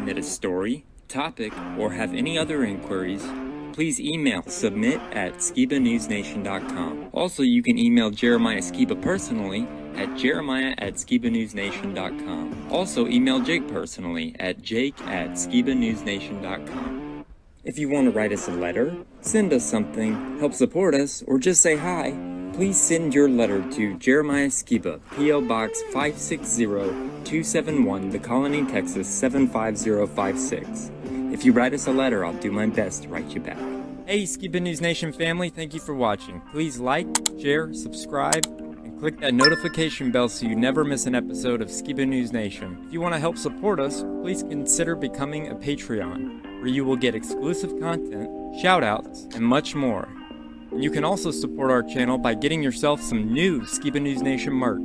submit a story, topic, or have any other inquiries, please email submit@skibanewsnation.com. Also, you can email Jeremiah Skiba personally at jeremiah@skibanewsnation.com. Also, email Jake personally at jake@skibanewsnation.com. If you want to write us a letter, send us something, help support us, or just say hi, please send your letter to Jeremiah Skiba, P.O. Box 560-271, The Colony, Texas 75056. If you write us a letter, I'll do my best to write you back. Hey, Skiba News Nation family, thank you for watching. Please like, share, subscribe, and click that notification bell so you never miss an episode of Skiba News Nation. If you want to help support us, please consider becoming a Patreon, where you will get exclusive content, shoutouts, and much more. And you can also support our channel by getting yourself some new Skiba News Nation merch.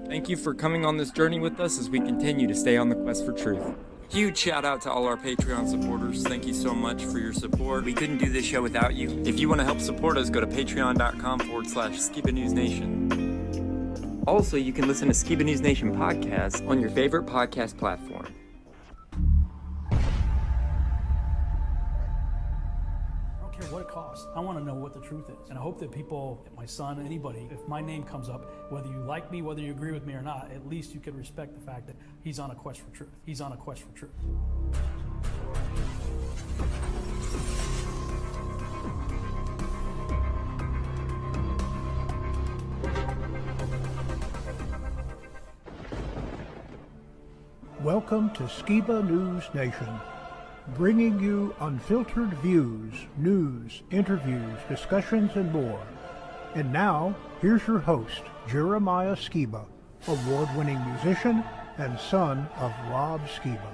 Thank you for coming on this journey with us as we continue to stay on the quest for truth. Huge shout out to all our Patreon supporters. Thank you so much for your support. We couldn't do this show without you. If you want to help support us, go to patreon.com/Skiba News Nation. Also, you can listen to Skiba News Nation podcasts on your favorite podcast platform. What it costs. I want to know what the truth is. And I hope that people, my son, anybody, if my name comes up, whether you like me, whether you agree with me or not, at least you can respect the fact that he's on a quest for truth. He's on a quest for truth. Welcome to Skiba News Nation, bringing you unfiltered views, news, interviews, discussions, and more. And now, here's your host, Jeremiah Skiba, award-winning musician and son of Rob Skiba.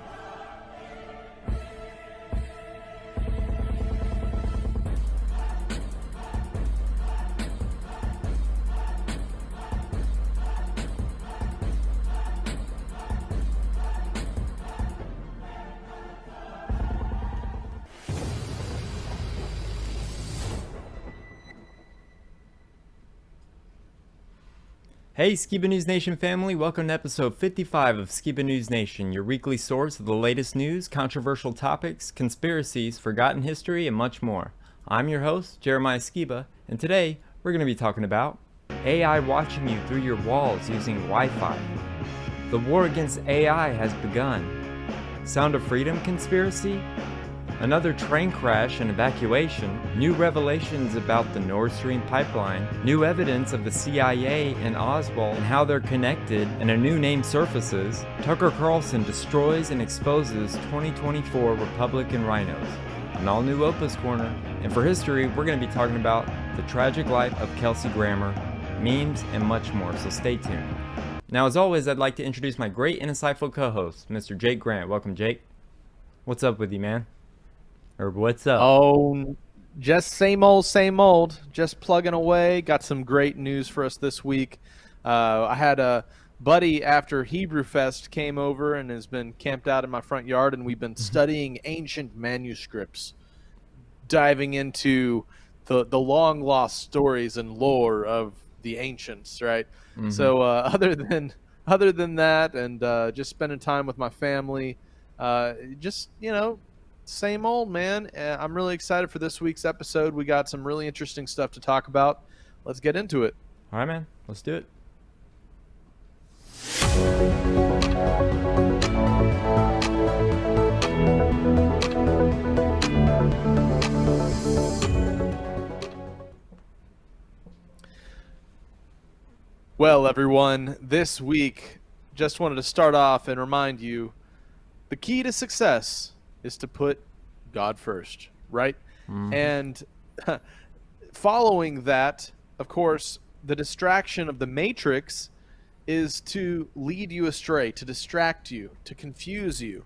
Hey Skiba News Nation family, welcome to episode 55 of Skiba News Nation, your weekly source of the latest news, controversial topics, conspiracies, forgotten history, and much more. I'm your host, Jeremiah Skiba, and today we're going to be talking about AI watching you through your walls using Wi-Fi. The war against AI has begun. Sound of Freedom conspiracy? Another train crash and evacuation, new revelations about the Nord Stream pipeline, new evidence of the CIA and Oswald and how they're connected, and a new name surfaces. Tucker Carlson destroys and exposes 2024 Republican Rhinos. An all-new Opus Corner. And for history, we're going to be talking about the tragic life of Kelsey Grammer, memes, and much more, so stay tuned. Now, as always, I'd like to introduce my great and insightful co-host, Mr. Jake Grant. Welcome, Jake. What's up with you, man? Or what's up? Oh, just same old, just plugging away. Got some great news for us this week. I had a buddy after Hebrew Fest came over and has been camped out in my front yard, and we've been studying ancient manuscripts, diving into the long lost stories and lore of the ancients, right? Mm-hmm. So other than that, and just spending time with my family, just, you know, same old, man. I'm really excited for this week's episode. We got some really interesting stuff to talk about. Let's get into it. All right, man. Let's do it. Well, everyone, this week, just wanted to start off and remind you, the key to success is to put God first, right? Mm-hmm. And following that, of course, the distraction of the Matrix is to lead you astray, to distract you, to confuse you.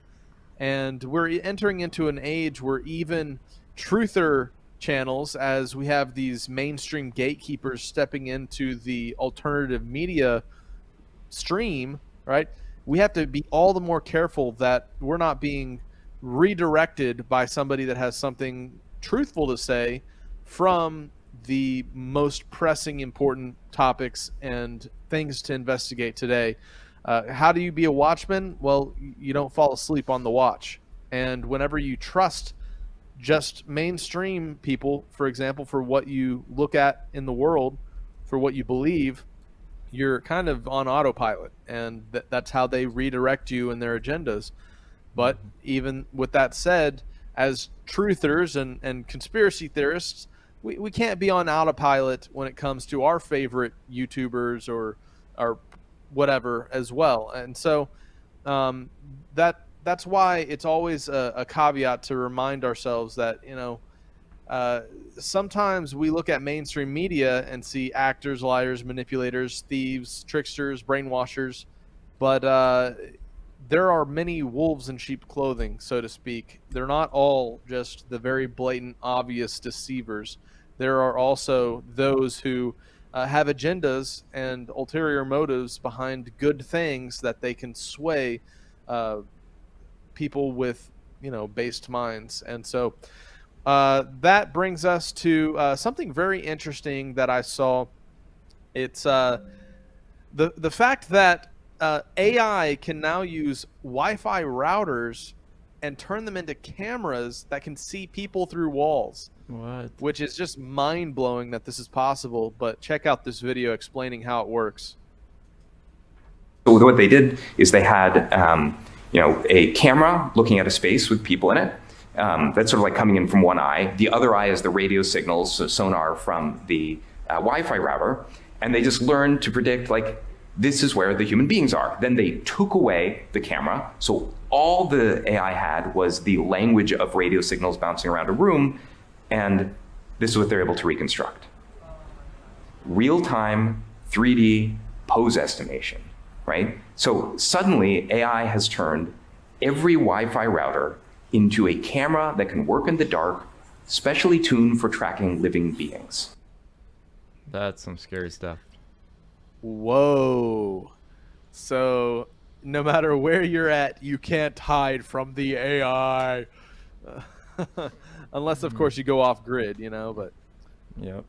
And we're entering into an age where even truther channels, as we have these mainstream gatekeepers stepping into the alternative media stream, right? We have to be all the more careful that we're not being redirected by somebody that has something truthful to say from the most pressing important topics and things to investigate today. How do you be a watchman? Well, you don't fall asleep on the watch. And whenever you trust just mainstream people, for example, for what you look at in the world, for what you believe, you're kind of on autopilot, and that's how they redirect you in their agendas. But even with that said, as truthers and conspiracy theorists, we can't be on autopilot when it comes to our favorite YouTubers or whatever as well. And so that's why it's always a caveat to remind ourselves that, sometimes we look at mainstream media and see actors, liars, manipulators, thieves, tricksters, brainwashers, but there are many wolves in sheep clothing, so to speak. They're not all just the very blatant, obvious deceivers. There are also those who have agendas and ulterior motives behind good things that they can sway people with, based minds. And so that brings us to something very interesting that I saw. It's the fact that AI can now use Wi-Fi routers and turn them into cameras that can see people through walls. What? Which is just mind-blowing that this is possible. But check out this video explaining how it works. So what they did is they had a camera looking at a space with people in it. That's sort of like coming in from one eye. The other eye is the radio signals, so sonar from the Wi-Fi router. And they just learned to predict, like, this is where the human beings are. Then they took away the camera. So all the AI had was the language of radio signals bouncing around a room. And this is what they're able to reconstruct. Real-time 3D pose estimation, right? So suddenly AI has turned every Wi-Fi router into a camera that can work in the dark, specially tuned for tracking living beings. That's some scary stuff. Whoa. So no matter where you're at, you can't hide from the AI. Unless, of course, you go off grid, but Yep.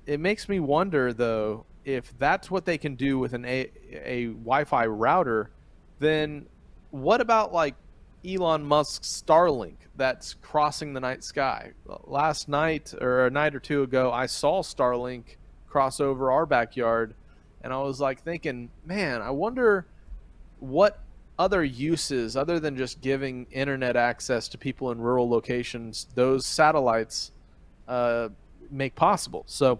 It makes me wonder, though, if that's what they can do with a Wi-Fi router, then what about like Elon Musk's Starlink that's crossing the night sky? Last night or a night or two ago, I saw Starlink cross over our backyard, and I was like thinking, man, I wonder what other uses other than just giving internet access to people in rural locations those satellites make possible. So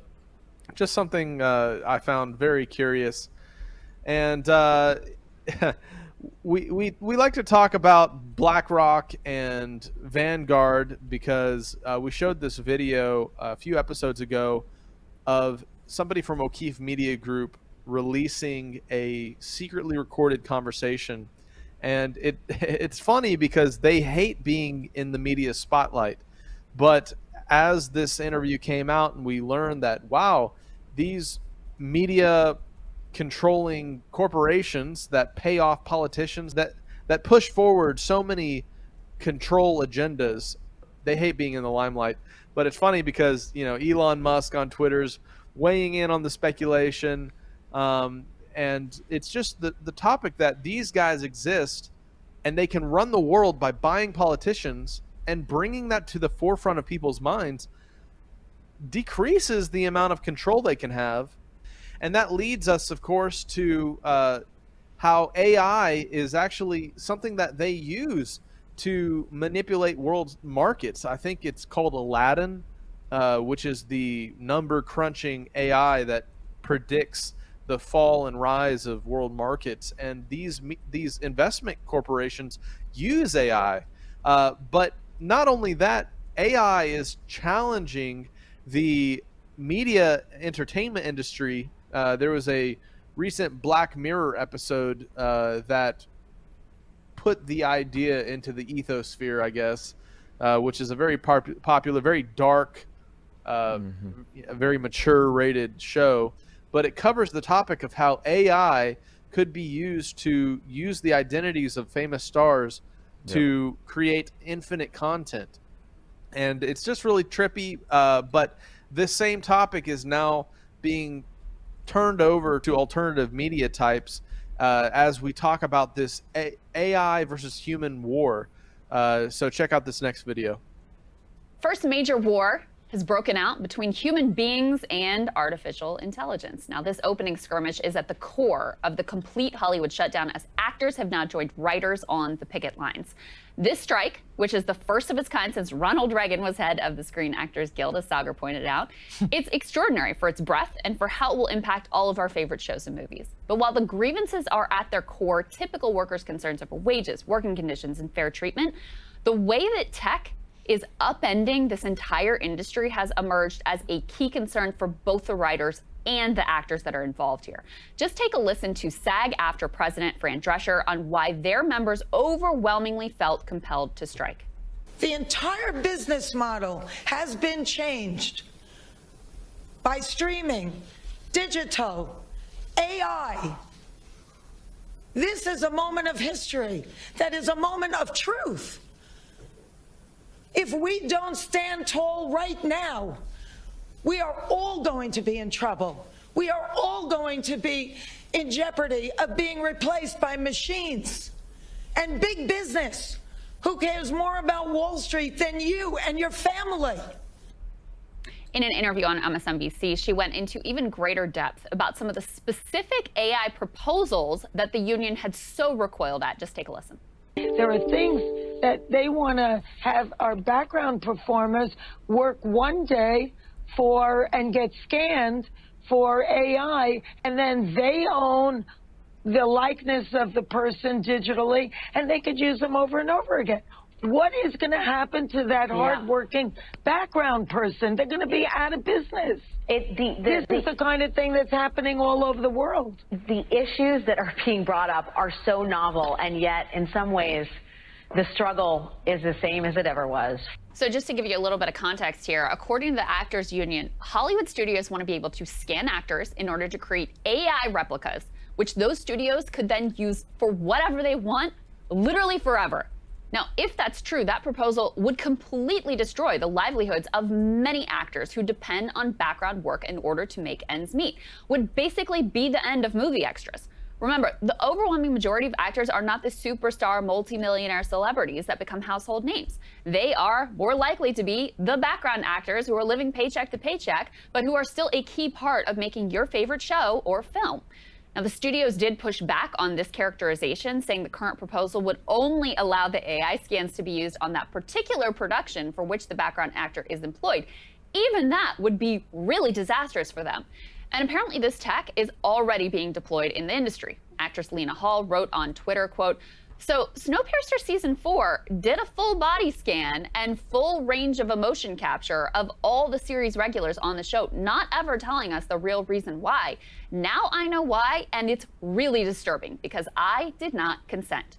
just something I found very curious. And we like to talk about BlackRock and Vanguard because we showed this video a few episodes ago of somebody from O'Keefe Media Group releasing a secretly recorded conversation. And it's funny because they hate being in the media spotlight. But as this interview came out and we learned that, wow, these media controlling corporations that pay off politicians, that push forward so many control agendas, they hate being in the limelight. But it's funny because, Elon Musk on Twitter's weighing in on the speculation. And it's just the topic that these guys exist and they can run the world by buying politicians and bringing that to the forefront of people's minds decreases the amount of control they can have. And that leads us, of course, to how AI is actually something that they use to manipulate world markets. I think it's called Aladdin, which is the number crunching AI that predicts the fall and rise of world markets. And these investment corporations use AI. But not only that, AI is challenging the media entertainment industry. There was a recent Black Mirror episode that put the idea into the ethosphere, I guess, which is a very popular, very dark, very mature rated show. But it covers the topic of how AI could be used to use the identities of famous stars to create infinite content. And it's just really trippy. But this same topic is now being turned over to alternative media types. as we talk about this AI versus human war. So check out this next video. First major war has broken out between human beings and artificial intelligence. Now, this opening skirmish is at the core of the complete Hollywood shutdown, as actors have now joined writers on the picket lines. This strike, which is the first of its kind since Ronald Reagan was head of the Screen Actors Guild, as Sagar pointed out, it's extraordinary for its breadth and for how it will impact all of our favorite shows and movies. But while the grievances are at their core typical workers' concerns over wages, working conditions, and fair treatment, the way that tech is upending this entire industry has emerged as a key concern for both the writers and the actors that are involved here. Just take a listen to SAG-AFTRA President Fran Drescher on why their members overwhelmingly felt compelled to strike. The entire business model has been changed by streaming, digital, AI. This is a moment of history that is a moment of truth. If we don't stand tall right now, we are all going to be in trouble. We are all going to be in jeopardy of being replaced by machines and big business, who cares more about Wall Street than you and your family. In an interview on MSNBC, she went into even greater depth about some of the specific AI proposals that the union had so recoiled at. Just take a listen. There are things that they want to have our background performers work one day for and get scanned for AI, and then they own the likeness of the person digitally, and they could use them over and over again. What is going to happen to that hardworking background person? They're going to be out of business. This is the kind of thing that's happening all over the world. The issues that are being brought up are so novel, and yet in some ways the struggle is the same as it ever was. So just to give you a little bit of context here, according to the Actors Union, Hollywood studios want to be able to scan actors in order to create AI replicas, which those studios could then use for whatever they want, literally forever. Now, if that's true, that proposal would completely destroy the livelihoods of many actors who depend on background work in order to make ends meet, would basically be the end of movie extras. Remember, the overwhelming majority of actors are not the superstar multimillionaire celebrities that become household names. They are more likely to be the background actors who are living paycheck to paycheck, but who are still a key part of making your favorite show or film. Now, the studios did push back on this characterization, saying the current proposal would only allow the AI scans to be used on that particular production for which the background actor is employed. Even that would be really disastrous for them. And apparently this tech is already being deployed in the industry. Actress Lena Hall wrote on Twitter, quote, "So Snowpiercer Season 4 did a full body scan and full range of emotion capture of all the series regulars on the show, not ever telling us the real reason why. Now I know why, and it's really disturbing because I did not consent."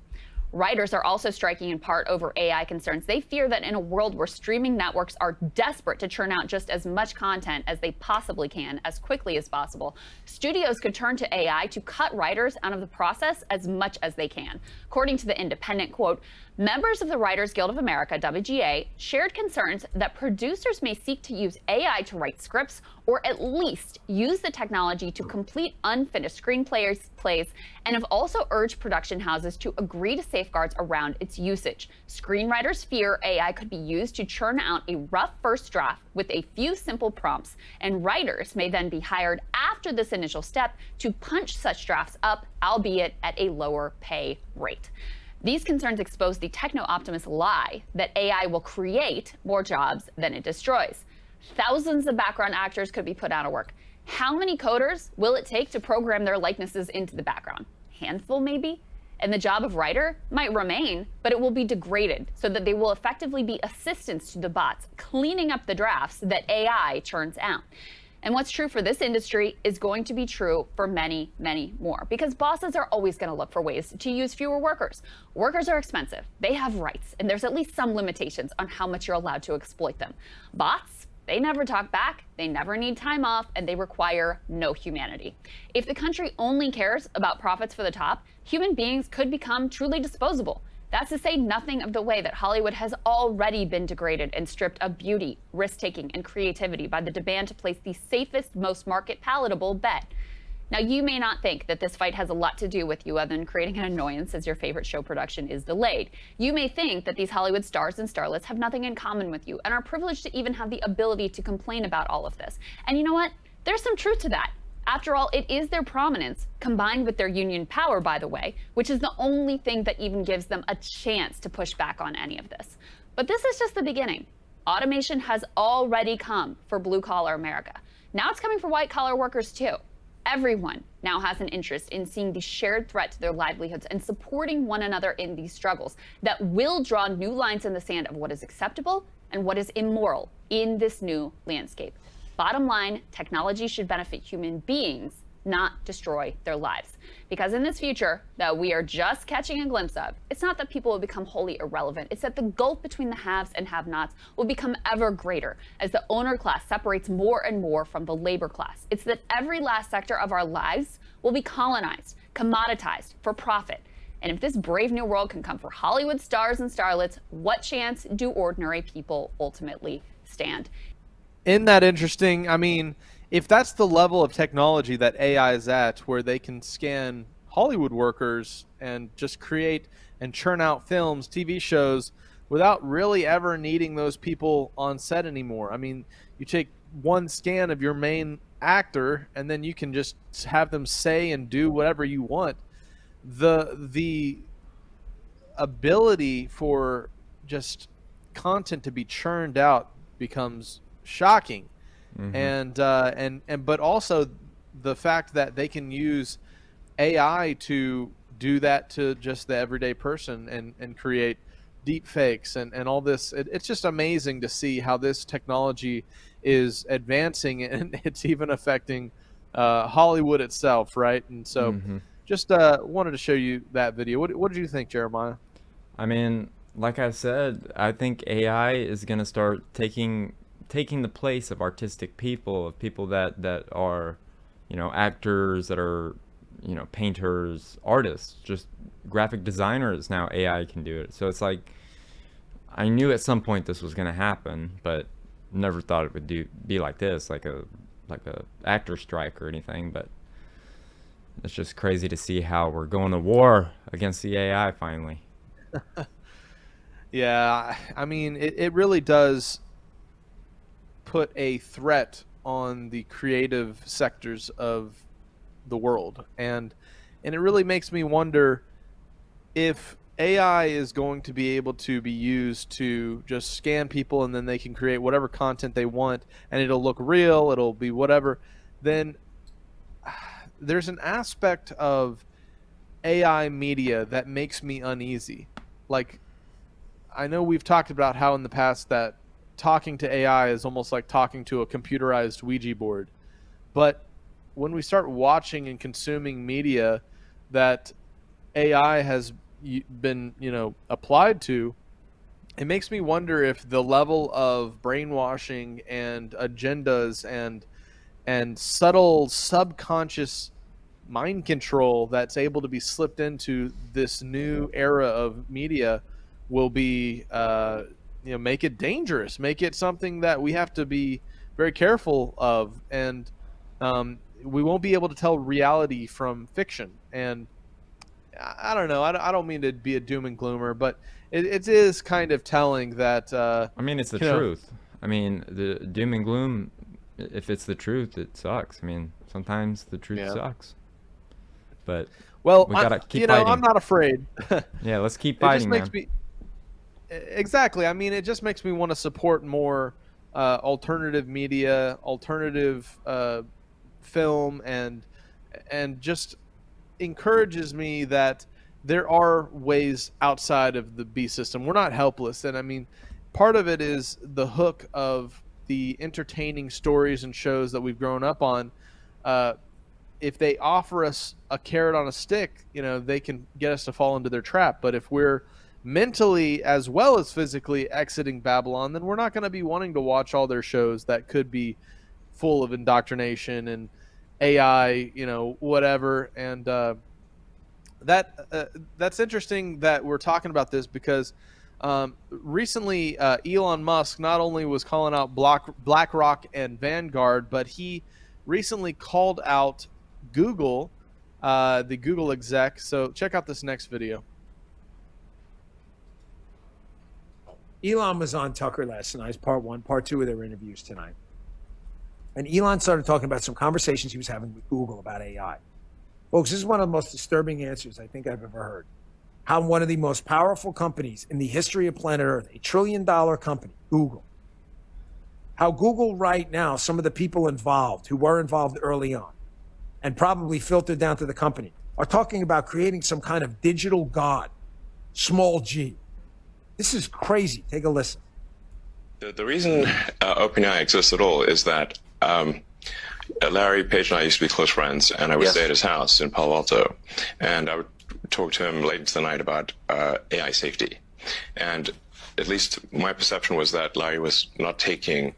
Writers are also striking in part over AI concerns. They fear that in a world where streaming networks are desperate to churn out just as much content as they possibly can as quickly as possible, studios could turn to AI to cut writers out of the process as much as they can. According to The Independent, quote, "Members of the Writers Guild of America, WGA, shared concerns that producers may seek to use AI to write scripts or at least use the technology to complete unfinished screenplays, and have also urged production houses to agree to safeguards around its usage. Screenwriters fear AI could be used to churn out a rough first draft with a few simple prompts, and writers may then be hired after this initial step to punch such drafts up, albeit at a lower pay rate." These concerns expose the techno-optimist lie that AI will create more jobs than it destroys. Thousands of background actors could be put out of work. How many coders will it take to program their likenesses into the background? Handful, maybe? And the job of writer might remain, but it will be degraded so that they will effectively be assistants to the bots, cleaning up the drafts that AI churns out. And what's true for this industry is going to be true for many, many more, because bosses are always going to look for ways to use fewer workers. Workers are expensive, they have rights, and there's at least some limitations on how much you're allowed to exploit them. Bots, they never talk back, they never need time off, and they require no humanity. If the country only cares about profits for the top, human beings could become truly disposable. That's to say nothing of the way that Hollywood has already been degraded and stripped of beauty, risk-taking, and creativity by the demand to place the safest, most market-palatable bet. Now, you may not think that this fight has a lot to do with you other than creating an annoyance as your favorite show production is delayed. You may think that these Hollywood stars and starlets have nothing in common with you and are privileged to even have the ability to complain about all of this. And you know what? There's some truth to that. After all, it is their prominence, combined with their union power, by the way, which is the only thing that even gives them a chance to push back on any of this. But this is just the beginning. Automation has already come for blue-collar America. Now it's coming for white-collar workers, too. Everyone now has an interest in seeing the shared threat to their livelihoods and supporting one another in these struggles that will draw new lines in the sand of what is acceptable and what is immoral in this new landscape. Bottom line, technology should benefit human beings, not destroy their lives. Because in this future that we are just catching a glimpse of, it's not that people will become wholly irrelevant. It's that the gulf between the haves and have-nots will become ever greater as the owner class separates more and more from the labor class. It's that every last sector of our lives will be colonized, commoditized for profit. And if this brave new world can come for Hollywood stars and starlets, what chance do ordinary people ultimately stand? Isn't that interesting? I mean, if that's the level of technology that AI is at, where they can scan Hollywood workers and just create and churn out films, TV shows, without really ever needing those people on set anymore. I mean, you take one scan of your main actor, and then you can just have them say and do whatever you want. The ability for just content to be churned out becomes shocking. Mm-hmm. And but also the fact that they can use AI to do that to just the everyday person and create deep fakes and all this. It's just amazing to see how this technology is advancing, and it's even affecting Hollywood itself, right? And so just wanted to show you that video. What did you think, Jeremiah? I mean, like I said, I think AI is going to start taking the place of artistic people, of people that are, you know, actors, that are, you know, painters, artists, just graphic designers. Now AI can do it. So it's like, I knew at some point this was going to happen, but never thought it would be like this, like a actor strike or anything. But it's just crazy to see how we're going to war against the AI finally. Yeah, I mean, it really does put a threat on the creative sectors of the world, and it really makes me wonder if AI is going to be able to be used to just scan people and then they can create whatever content they want and it'll look real, it'll be whatever. Then there's an aspect of AI media that makes me uneasy. Like, I know we've talked about how in the past that talking to AI is almost like talking to a computerized Ouija board. But when we start watching and consuming media that AI has been, you know, applied to, it makes me wonder if the level of brainwashing and agendas and subtle subconscious mind control that's able to be slipped into this new era of media will be you know, make it dangerous, make it something that we have to be very careful of, and we won't be able to tell reality from fiction. And I don't know, I don't mean to be a doom and gloomer, but it is kind of telling that I mean, it's the truth. I mean, the doom and gloom, if it's the truth, it sucks. I mean, sometimes the truth sucks, but well, we gotta keep you know, fighting. I'm not afraid. Yeah, let's keep fighting, man. Exactly. I mean, it just makes me want to support more alternative media, alternative film, and just encourages me that there are ways outside of the B system. We're not helpless. And I mean, part of it is the hook of the entertaining stories and shows that we've grown up on. If they offer us a carrot on a stick, you know, they can get us to fall into their trap. But if we're mentally as well as physically exiting Babylon, then we're not going to be wanting to watch all their shows that could be full of indoctrination and AI, you know, whatever. And that's interesting that we're talking about this, because recently Elon Musk not only was calling out BlackRock and Vanguard, but he recently called out Google, the Google exec. So check out this next video. Elon was on Tucker last night. It's part one, part two of their interviews tonight. And Elon started talking about some conversations he was having with Google about AI. Folks, this is one of the most disturbing answers I think I've ever heard. How one of the most powerful companies in the history of planet Earth, $1 trillion company, Google, how Google right now, some of the people involved who were involved early on and probably filtered down to the company are talking about creating some kind of digital god, small g. This is crazy. Take a listen. The reason OpenAI exists at all is that Larry Page and I used to be close friends, and I would stay at his house in Palo Alto, and I would talk to him late into the night about AI safety. And at least my perception was that Larry was not taking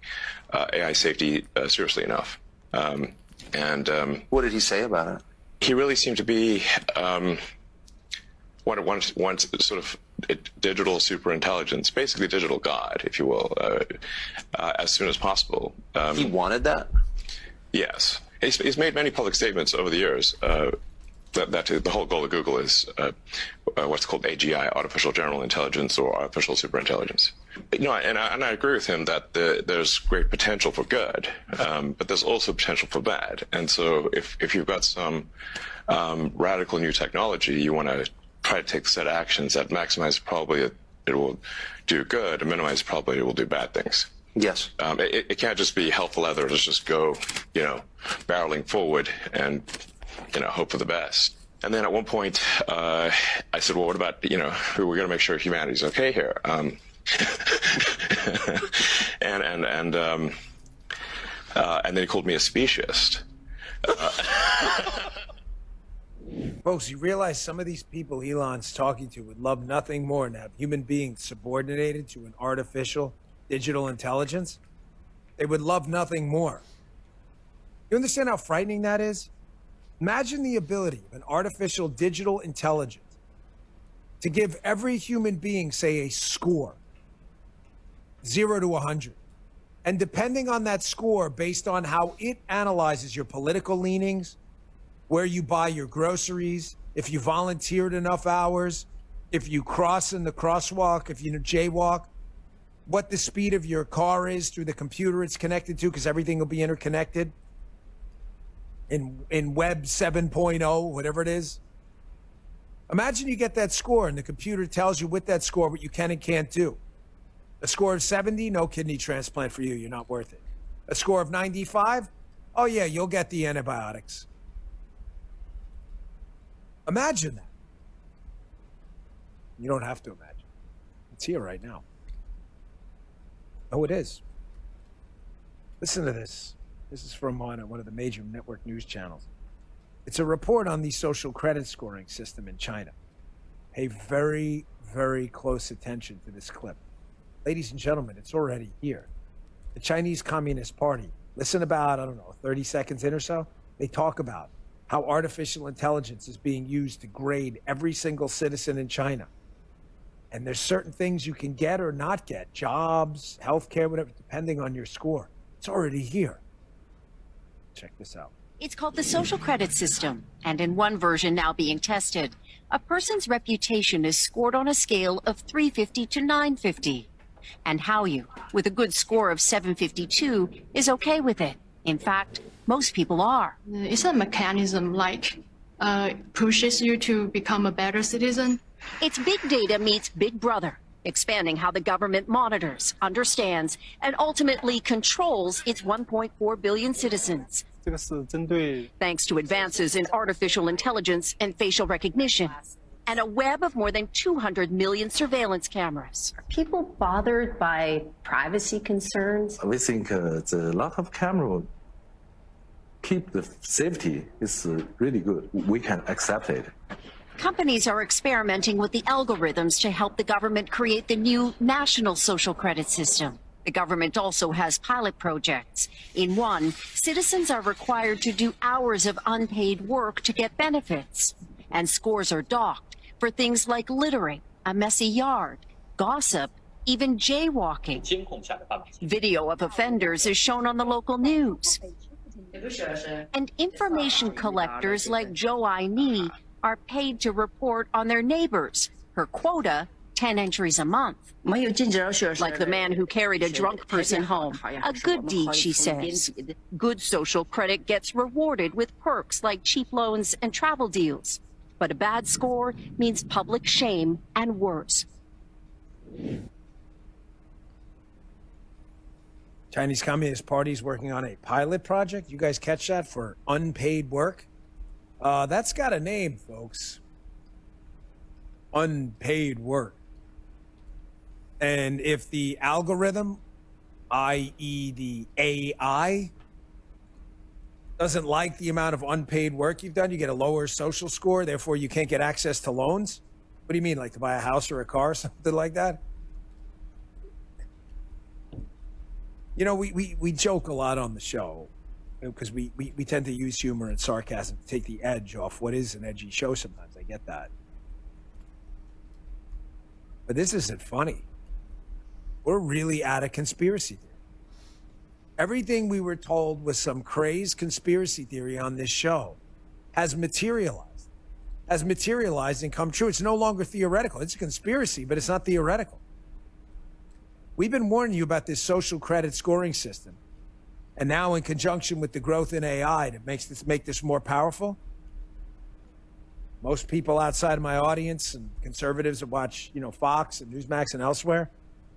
AI safety seriously enough. What did he say about it? He really seemed to be wants sort of digital superintelligence, basically digital God, if you will, as soon as possible. He wanted that? Yes. He's made many public statements over the years that the whole goal of Google is what's called AGI, artificial general intelligence, or artificial superintelligence. You know, and I agree with him that there's great potential for good, but there's also potential for bad. And so if you've got some radical new technology, you want to try to take a set of actions that maximize the probability it will do good and minimize the probability it will do bad things. Yes. It can't just be helpful leather to just go, barreling forward and, hope for the best. And then at one point, I said, well, what about, we're going to make sure humanity's okay here. And then he called me a speciesist. Folks, you realize some of these people Elon's talking to would love nothing more than have human beings subordinated to an artificial digital intelligence? They would love nothing more. You understand how frightening that is? Imagine the ability of an artificial digital intelligence to give every human being, say, a score, 0 to 100. And depending on that score, based on how it analyzes your political leanings, where you buy your groceries, if you volunteered enough hours, if you cross in the crosswalk, if you jaywalk, what the speed of your car is through the computer it's connected to, because everything will be interconnected in Web 7.0, whatever it is. Imagine you get that score and the computer tells you with that score what you can and can't do. A score of 70, no kidney transplant for you, you're not worth it. A score of 95, oh yeah, you'll get the antibiotics. Imagine that. You don't have to imagine. It's here right now. Oh, it is. Listen to this. This is from one of the major network news channels. It's a report on the social credit scoring system in China. Pay very, very close attention to this clip. Ladies and gentlemen, it's already here. The Chinese Communist Party. Listen about, 30 seconds in or so. They talk about how artificial intelligence is being used to grade every single citizen in China. And there's certain things you can get or not get, jobs, healthcare, whatever, depending on your score. It's already here. Check this out. It's called the social credit system, and in one version now being tested, a person's reputation is scored on a scale of 350 to 950. And Haoyu, with a good score of 752, is okay with it. In fact, most people are. It's a mechanism pushes you to become a better citizen. It's big data meets Big Brother, expanding how the government monitors, understands, and ultimately controls its 1.4 billion citizens. Thanks to advances in artificial intelligence and facial recognition, and a web of more than 200 million surveillance cameras. Are people bothered by privacy concerns? We think the lot of camera keep the safety is really good. We can accept it. Companies are experimenting with the algorithms to help the government create the new national social credit system. The government also has pilot projects. In one, citizens are required to do hours of unpaid work to get benefits. And scores are docked for things like littering, a messy yard, gossip, even jaywalking. Video of offenders is shown on the local news. And information collectors like Zhou Aini are paid to report on their neighbors. Her quota, 10 entries a month. Like the man who carried a drunk person home. A good deed, she says. Good social credit gets rewarded with perks like cheap loans and travel deals. But a bad score means public shame and worse. Chinese Communist Party is working on a pilot project. You guys catch that for unpaid work? That's got a name, folks. Unpaid work. And if the algorithm, i.e. the AI, doesn't like the amount of unpaid work you've done, you get a lower social score, therefore you can't get access to loans? What do you mean, like to buy a house or a car or something like that? You know, we joke a lot on the show because we tend to use humor and sarcasm to take the edge off what is an edgy show sometimes. I get that. But this isn't funny. We're really out of conspiracy theory. Everything we were told was some crazed conspiracy theory on this show has materialized and come true. It's no longer theoretical. It's a conspiracy, but it's not theoretical. We've been warning you about this social credit scoring system. And now in conjunction with the growth in AI that make this more powerful, most people outside of my audience and conservatives that watch, Fox and Newsmax and elsewhere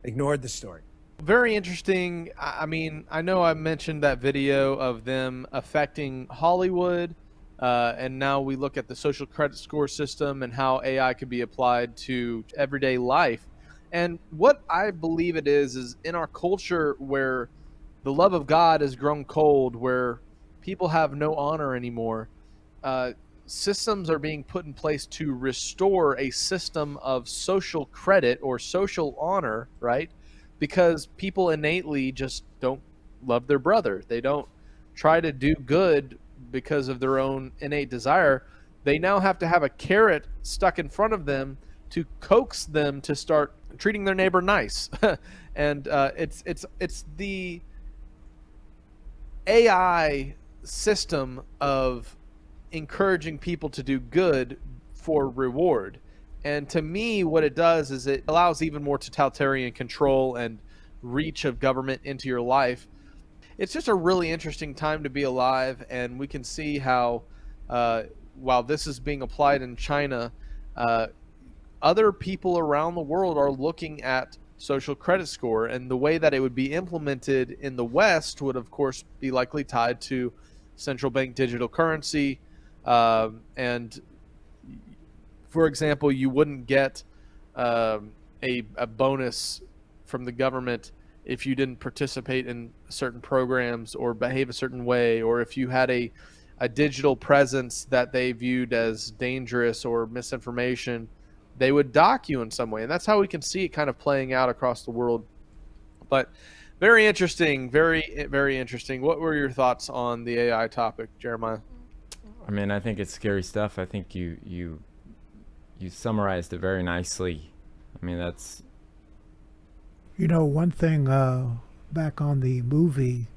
ignored the story. Very interesting. I mean, I know I mentioned that video of them affecting Hollywood, and now we look at the social credit score system and how AI could be applied to everyday life. And what I believe it is in our culture where the love of God has grown cold, where people have no honor anymore, systems are being put in place to restore a system of social credit or social honor, right? Because people innately just don't love their brother. They don't try to do good because of their own innate desire. They now have to have a carrot stuck in front of them to coax them to start treating their neighbor nice. And it's the AI system of encouraging people to do good for reward. And to me, what it does is it allows even more totalitarian control and reach of government into your life. It's just a really interesting time to be alive, and we can see how while this is being applied in China, other people around the world are looking at social credit score, and the way that it would be implemented in the West would of course be likely tied to central bank digital currency, and for example, you wouldn't get a bonus from the government if you didn't participate in certain programs or behave a certain way, or if you had a digital presence that they viewed as dangerous or misinformation, they would dock you in some way. And that's how we can see it kind of playing out across the world. But very interesting, very, very interesting. What were your thoughts on the AI topic, Jeremiah? I mean, I think it's scary stuff. I think you summarized it very nicely. I mean, that's... one thing back on the movie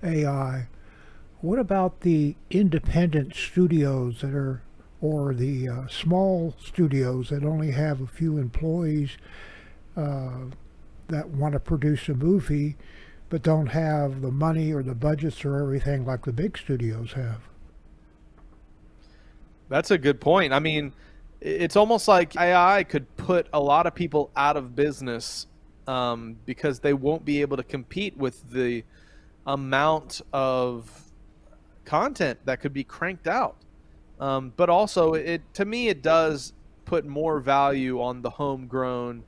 AI, what about the independent studios that are, or the small studios that only have a few employees that want to produce a movie but don't have the money or the budgets or everything like the big studios have? That's a good point. I mean, it's almost like AI could put a lot of people out of business because they won't be able to compete with the amount of content that could be cranked out. But also, to me, it does put more value on the homegrown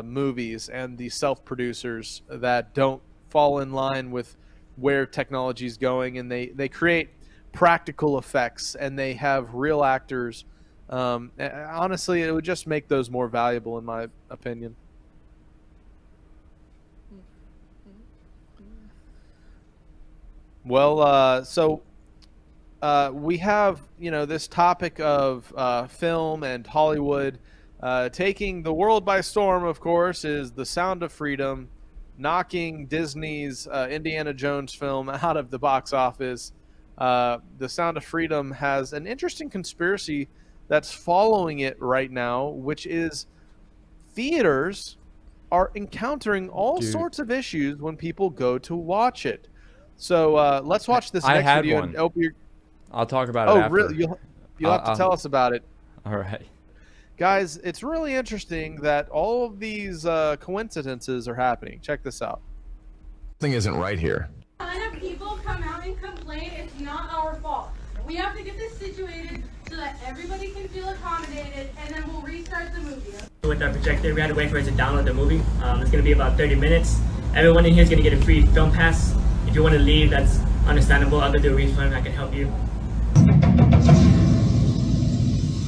movies and the self-producers that don't fall in line with where technology is going, and they create practical effects and they have real actors. Honestly, it would just make those more valuable, in my opinion. Well, so we have, this topic of film and Hollywood taking the world by storm, of course, is The Sound of Freedom. knocking Disney's Indiana Jones film out of the box office. The Sound of Freedom has an interesting conspiracy that's following it right now, which is theaters are encountering all sorts of issues when people go to watch it. So let's watch this I next had video. one. And I'll talk about it oh, after. really? You'll have to tell us about it. All right. Guys, it's really interesting that all of these coincidences are happening. Check this out. Something isn't right here. A ton of people come out and complain it's not our fault. We have to get this situated so that everybody can feel accommodated, and then we'll restart the movie. With our projector, we had to wait for it to download the movie. It's going to be about 30 minutes. Everyone in here is going to get a free film pass. If you want to leave, that's understandable. I'll go do a refund. I can help you.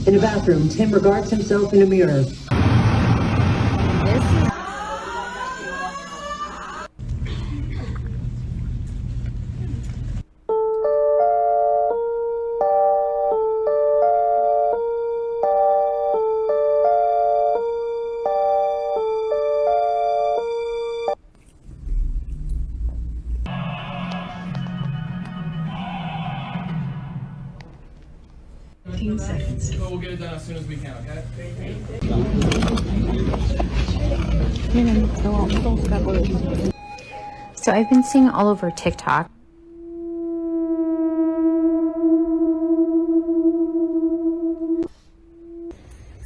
In a bathroom, Tim regards himself in a mirror. Seconds. Well, we'll get it done as soon as we can, okay? So I've been seeing all over TikTok.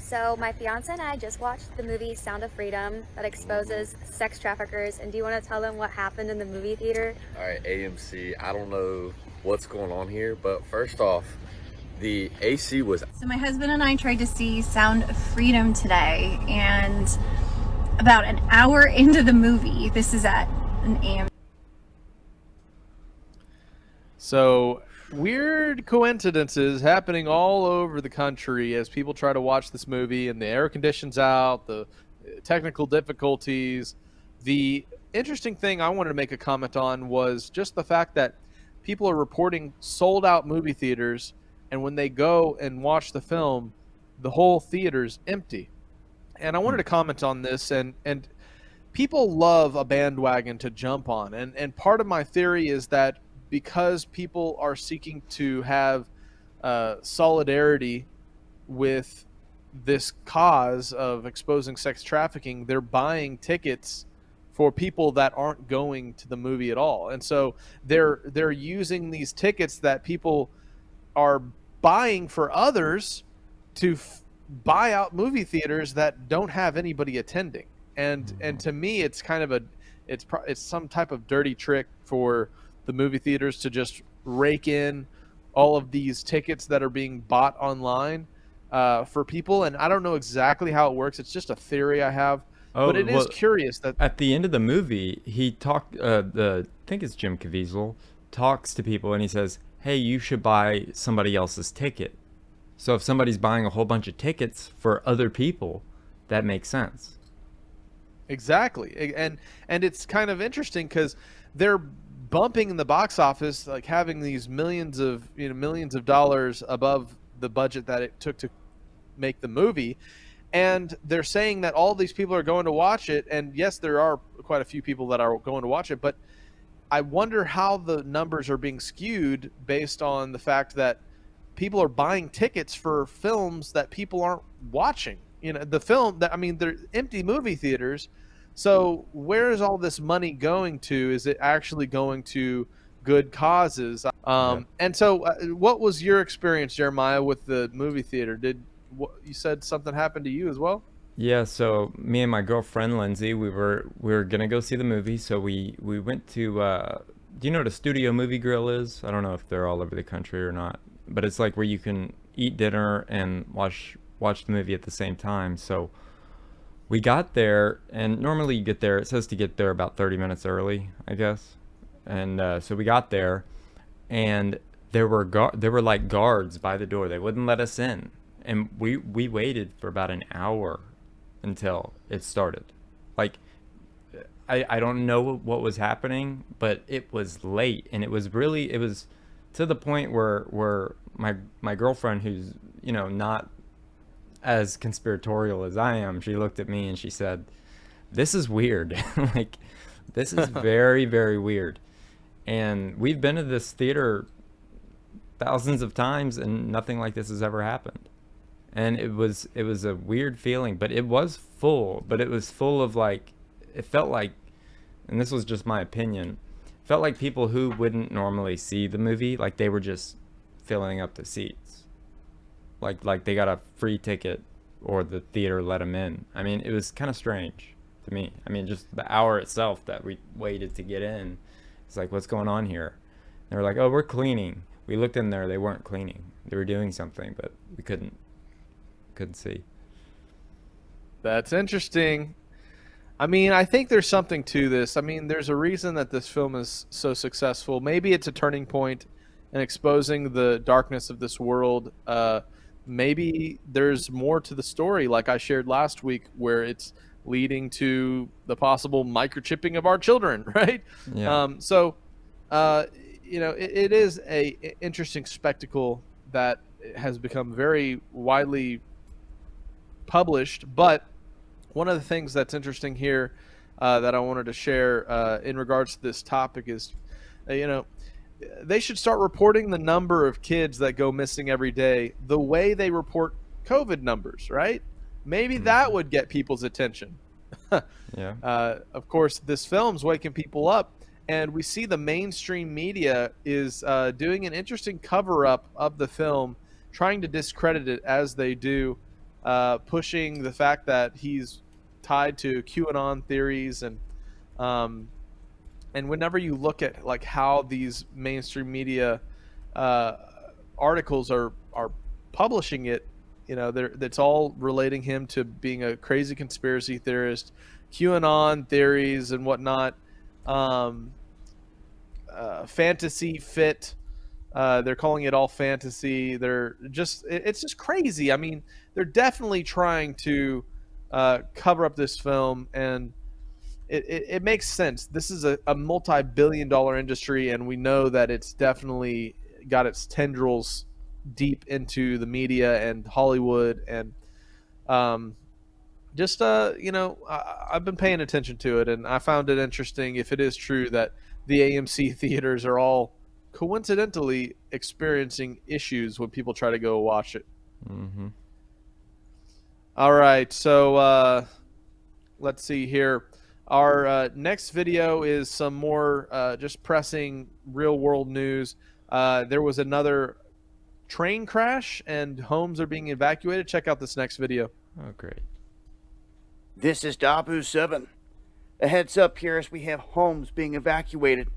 So my fiance and I just watched the movie Sound of Freedom that exposes sex traffickers. And do you want to tell them what happened in the movie theater? All right, AMC, I don't know what's going on here, but first off, the AC was... So my husband and I tried to see Sound of Freedom today, and about an hour into the movie, this is at an AM. So weird coincidences happening all over the country as people try to watch this movie, and the air conditions out, the technical difficulties. The interesting thing I wanted to make a comment on was just the fact that people are reporting sold out movie theaters, and when they go and watch the film, the whole theater's empty. And I wanted to comment on this, and people love a bandwagon to jump on. And part of my theory is that because people are seeking to have solidarity with this cause of exposing sex trafficking, they're buying tickets for people that aren't going to the movie at all. And so they're using these tickets that people are buying for others to buy out movie theaters that don't have anybody attending. And to me, it's kind of it's some type of dirty trick for the movie theaters to just rake in all of these tickets that are being bought online for people. And I don't know exactly how it works. It's just a theory I have. But it is curious that at the end of the movie, he talked. I think it's Jim Caviezel talks to people, and he says, "Hey, you should buy somebody else's ticket." So if somebody's buying a whole bunch of tickets for other people, that makes sense. Exactly, and it's kind of interesting because they're bumping in the box office, like having these millions of dollars above the budget that it took to make the movie. And they're saying that all these people are going to watch it, and yes, there are quite a few people that are going to watch it, but I wonder how the numbers are being skewed based on the fact that people are buying tickets for films that people aren't watching. You know, the film that, I mean, they're empty movie theaters. So where is all this money going to? Is it actually going to good causes? And so what was your experience, Jeremiah, with the movie theater? You said something happened to you as well? Yeah, so me and my girlfriend Lindsay, we were gonna go see the movie. So we went to do you know what a studio movie grill is? I don't know if they're all over the country or not, but it's like where you can eat dinner and watch the movie at the same time. So we got there, and normally you get there, it says to get there about 30 minutes early, I guess. And so we got there, and there were like guards by the door. They wouldn't let us in. And we waited for about an hour until it started. Like, I don't know what was happening, but it was late, and it was to the point where my girlfriend, who's, you know, not as conspiratorial as I am, she looked at me and she said, "This is weird." Like, This is very, very weird. And we've been to this theater thousands of times, and nothing like this has ever happened. And it was a weird feeling, but it was full. But it was full of like, it felt like, and this was just my opinion, felt like people who wouldn't normally see the movie, like they were just filling up the seats, like they got a free ticket or the theater let them in. I mean, it was kind of strange to me. I mean, just the hour itself that we waited to get in, it's like, what's going on here? They were like, oh, we're cleaning. We looked in there, they weren't cleaning. They were doing something, but we couldn't see. That's interesting. I mean, I think there's something to this. I mean, there's a reason that this film is so successful. Maybe it's a turning point in exposing the darkness of this world. Maybe there's more to the story, like I shared last week, where it's leading to the possible microchipping of our children, right? Yeah. It is a interesting spectacle that has become very widely published. But one of the things that's interesting here that I wanted to share in regards to this topic is, they should start reporting the number of kids that go missing every day the way they report COVID numbers, right? Maybe that would get people's attention. Yeah. Of course, this film's waking people up, and we see the mainstream media is doing an interesting cover-up of the film, trying to discredit it as they do, pushing the fact that he's tied to QAnon theories, and whenever you look at like how these mainstream media articles are publishing it, that's all relating him to being a crazy conspiracy theorist, QAnon theories and whatnot, fantasy fit. They're calling it all fantasy. It's just crazy. I mean, they're definitely trying to cover up this film, and it makes sense. This is a multi-billion-dollar industry, and we know that it's definitely got its tendrils deep into the media and Hollywood, and I've been paying attention to it, and I found it interesting, if it is true that the AMC theaters are all coincidentally experiencing issues when people try to go watch it. Mm-hmm. All right, so let's see here. Our next video is some more just pressing real-world news. There was another train crash, and homes are being evacuated. Check out this next video. Oh, great. This is Dabu 7. A heads up here as we have homes being evacuated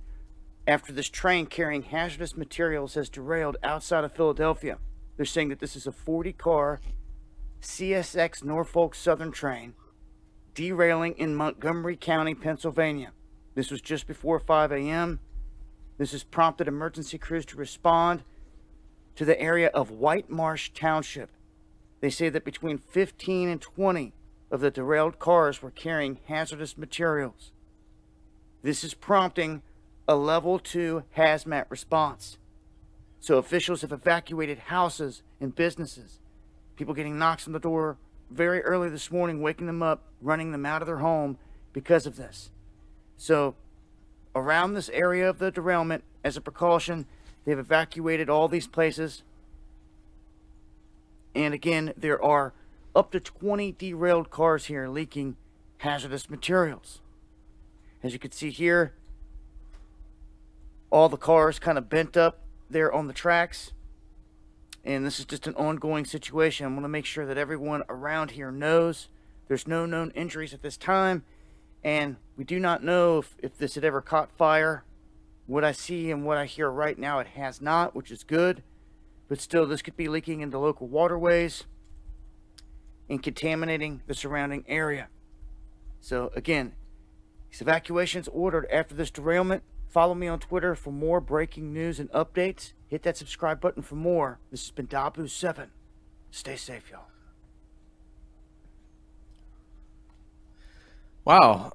after this train carrying hazardous materials has derailed outside of Philadelphia. They're saying that this is a 40-car CSX Norfolk Southern train derailing in Montgomery County, Pennsylvania. This was just before 5 a.m. This has prompted emergency crews to respond to the area of White Marsh Township. They say that between 15 and 20 of the derailed cars were carrying hazardous materials. This is prompting a level 2 hazmat response. So officials have evacuated houses and businesses. People getting knocks on the door very early this morning, waking them up, running them out of their home because of this. So around this area of the derailment, as a precaution, they've evacuated all these places. And again, there are up to 20 derailed cars here leaking hazardous materials. As you can see here, all the cars kind of bent up there on the tracks. And this is just an ongoing situation. I want to make sure that everyone around here knows there's no known injuries at this time. And we do not know if this had ever caught fire. What I see and what I hear right now, it has not, which is good. But still, this could be leaking into local waterways and contaminating the surrounding area. So again, these evacuations ordered after this derailment. Follow me on Twitter for more breaking news and updates. Hit that subscribe button for more. This has been Dabu7. Stay safe, y'all. Wow.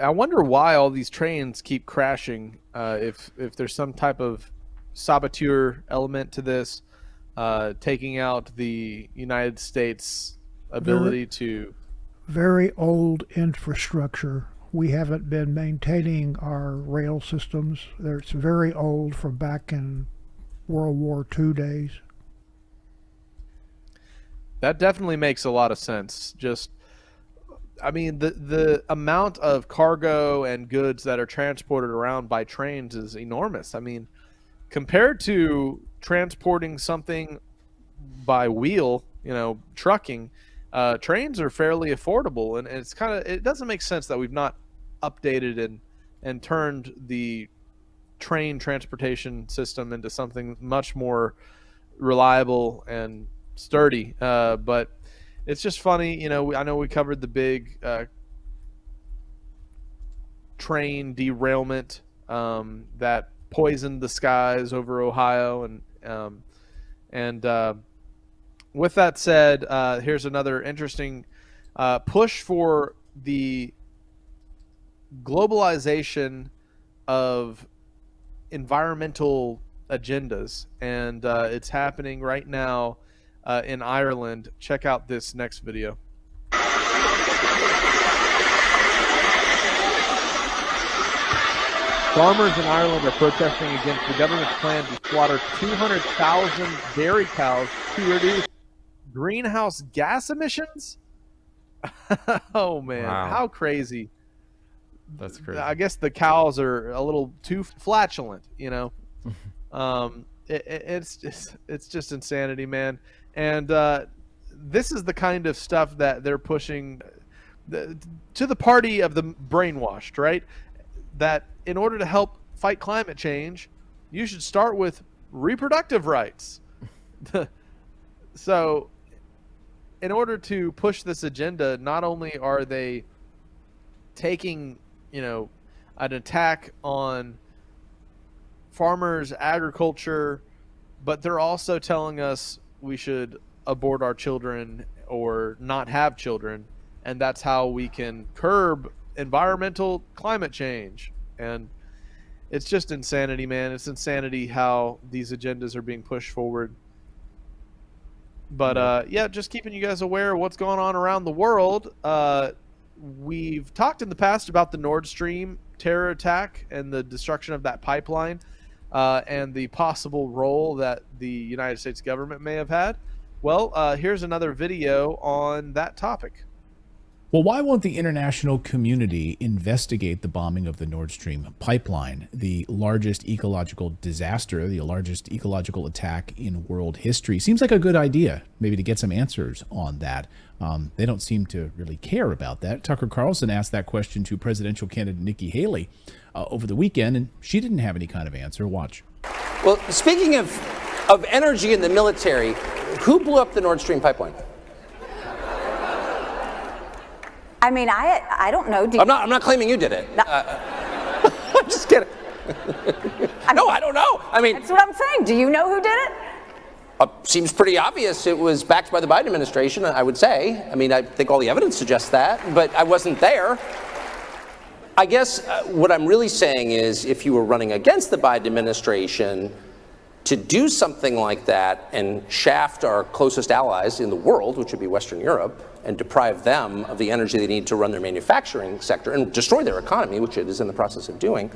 I wonder why all these trains keep crashing. If there's some type of saboteur element to this, taking out the United States ability to... Very old infrastructure we haven't been maintaining our rail systems. It's very old, from back in World War II days. That definitely makes a lot of sense. Just, I mean, the amount of cargo and goods that are transported around by trains is enormous. I mean, compared to transporting something by wheel, trucking, trains are fairly affordable, and it's it doesn't make sense that we've not updated and turned the train transportation system into something much more reliable and sturdy. But it's just funny, I know we covered the big train derailment that poisoned the skies over Ohio, and with that said, here's another interesting push for the globalization of environmental agendas, and it's happening right now in Ireland. Check out this next video. Farmers in Ireland are protesting against the government's plan to slaughter 200,000 dairy cows to reduce greenhouse gas emissions. Oh man, Wow. How crazy. That's crazy. I guess the cows are a little too flatulent, it's just insanity, man. And this is the kind of stuff that they're pushing to the party of the brainwashed, right? That in order to help fight climate change, you should start with reproductive rights. So in order to push this agenda, not only are they taking, an attack on farmers, agriculture, but they're also telling us we should abort our children or not have children, and that's how we can curb environmental climate change. And it's just insanity, man. It's insanity how these agendas are being pushed forward. But just keeping you guys aware of what's going on around the world. We've talked in the past about the Nord Stream terror attack and the destruction of that pipeline, and the possible role that the United States government may have had. Well, here's another video on that topic. Well, why won't the international community investigate the bombing of the Nord Stream pipeline, the largest ecological disaster, the largest ecological attack in world history? Seems like a good idea, maybe, to get some answers on that. They don't seem to really care about that. Tucker Carlson asked that question to presidential candidate Nikki Haley over the weekend, and she didn't have any kind of answer. Watch. Well, speaking of energy in the military, who blew up the Nord Stream pipeline? I mean, I don't know. I'm not claiming you did it. No. I'm just kidding. No, I don't know. I mean, that's what I'm saying. Do you know who did it? Seems pretty obvious. It was backed by the Biden administration, I would say. I mean, I think all the evidence suggests that, but I wasn't there. I guess what I'm really saying is, if you were running against the Biden administration, to do something like that and shaft our closest allies in the world, which would be Western Europe, and deprive them of the energy they need to run their manufacturing sector and destroy their economy, which it is in the process of doing,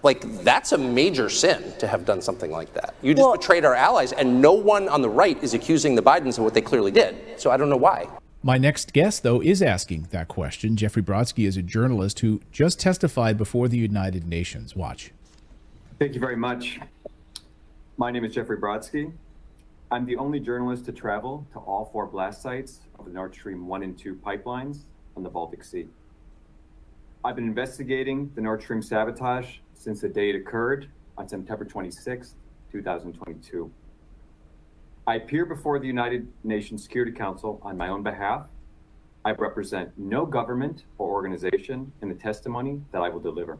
that's a major sin to have done something like that. You just betrayed our allies, and no one on the right is accusing the Bidens of what they clearly did. So I don't know why. My next guest, though, is asking that question. Jeffrey Brodsky is a journalist who just testified before the United Nations. Watch. Thank you very much. My name is Jeffrey Brodsky. I'm the only journalist to travel to all 4 blast sites of the Nord Stream 1 and 2 pipelines on the Baltic Sea. I've been investigating the Nord Stream sabotage since the day it occurred on September 26, 2022. I appear before the United Nations Security Council on my own behalf. I represent no government or organization in the testimony that I will deliver.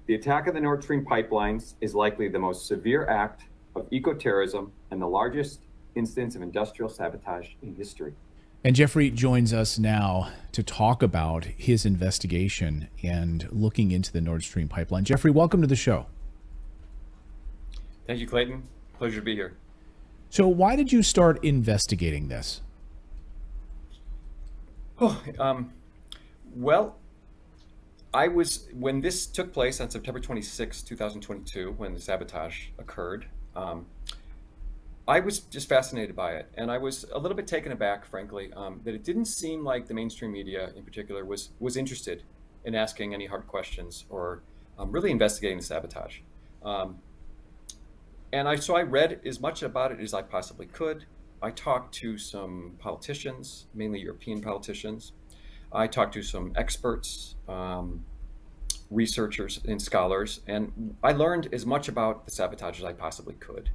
The attack of the Nord Stream pipelines is likely the most severe act of eco-terrorism and the largest instance of industrial sabotage in history. And Jeffrey joins us now to talk about his investigation and looking into the Nord Stream pipeline. Jeffrey, welcome to the show. Thank you, Clayton. Pleasure to be here. So why did you start investigating this? Well, when this took place on September 26, 2022, when the sabotage occurred, I was just fascinated by it. And I was a little bit taken aback, frankly, that it didn't seem like the mainstream media in particular was interested in asking any hard questions or really investigating the sabotage. So I read as much about it as I possibly could. I talked to some politicians, mainly European politicians. I talked to some experts, researchers and scholars, and I learned as much about the sabotage as I possibly could.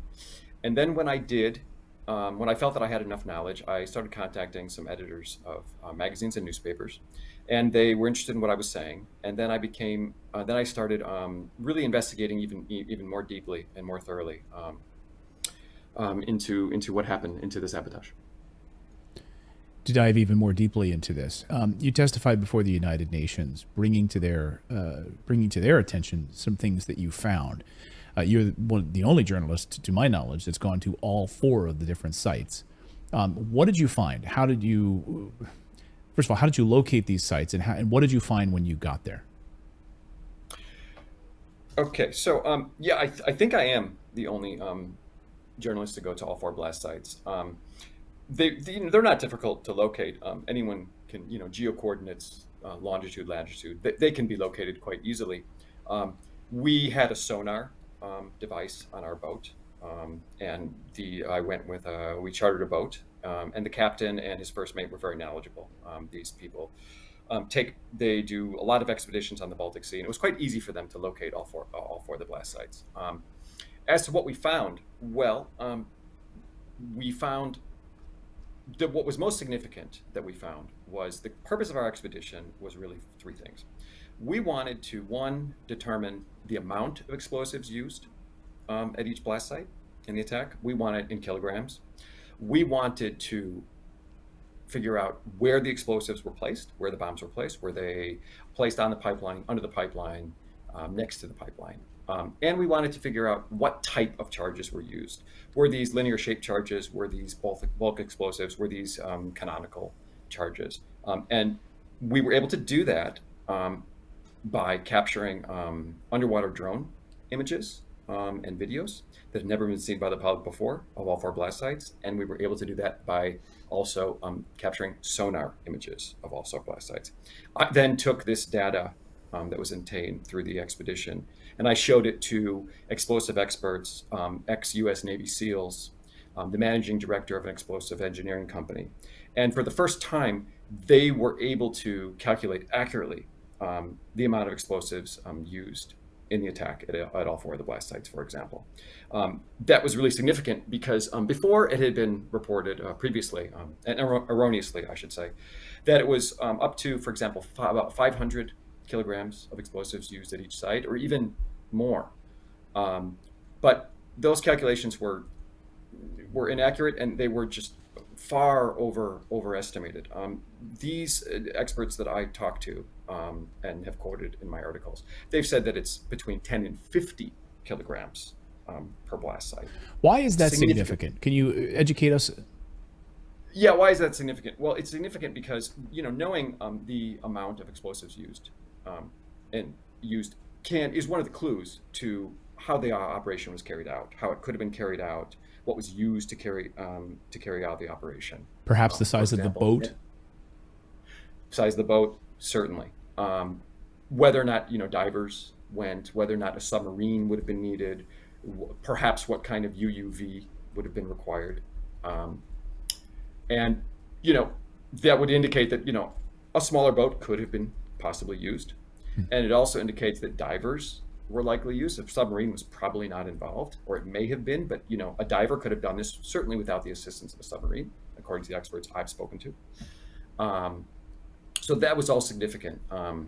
And then when I did, when I felt that I had enough knowledge, I started contacting some editors of magazines and newspapers, and they were interested in what I was saying. And then I started really investigating even more deeply and more thoroughly into what happened, into the sabotage. To dive even more deeply into this, you testified before the United Nations, bringing to their attention some things that you found. You're the only journalist, to my knowledge, that's gone to all 4 of the different sites. What did you find? First of all, how did you locate these sites, and what did you find when you got there? Okay, so I think I am the only journalist to go to all 4 blast sites. They're not difficult to locate. Anyone can, geo coordinates, longitude, latitude, they can be located quite easily. We had a sonar device on our boat, and I went with we chartered a boat, and the captain and his first mate were very knowledgeable. These people they do a lot of expeditions on the Baltic Sea, and it was quite easy for them to locate all four of the blast sites. As to what we found, we found what was most significant that we found was the purpose of our expedition was really 3 things. We wanted to, 1, determine the amount of explosives used at each blast site in the attack. We wanted in kilograms. We wanted to figure out where the explosives were placed, where the bombs were placed. Were they placed on the pipeline, under the pipeline, next to the pipeline? And we wanted to figure out what type of charges were used. Were these linear shaped charges? Were these bulk explosives? Were these canonical charges? And we were able to do that by capturing underwater drone images and videos that had never been seen by the public before of all 4 blast sites. And we were able to do that by also capturing sonar images of all 4 blast sites. I then took this data that was obtained through the expedition, and I showed it to explosive experts, ex-US Navy SEALs, the managing director of an explosive engineering company. And for the first time, they were able to calculate accurately the amount of explosives used in the attack at all 4 of the blast sites, for example. That was really significant because before it had been reported previously, and erroneously, I should say, that it was up to, for example, about 500 kilograms of explosives used at each site, or even more. But those calculations were inaccurate, and they were just far overestimated. These experts that I talked to and have quoted in my articles, they've said that it's between 10 and 50 kilograms per blast site. Why is that significant? Can you educate us? Yeah, why is that significant? Well, it's significant because, knowing the amount of explosives used is one of the clues to how the operation was carried out, how it could have been carried out, what was used to carry out the operation. Perhaps the size of the boat? Size of the boat, certainly. Whether or not, divers went, whether or not a submarine would have been needed, perhaps what kind of UUV would have been required. And, that would indicate that, a smaller boat could have been possibly used. And it also indicates that divers were likely used. A submarine was probably not involved, or it may have been, but a diver could have done this certainly without the assistance of a submarine, according to the experts I've spoken to. So that was all significant. Those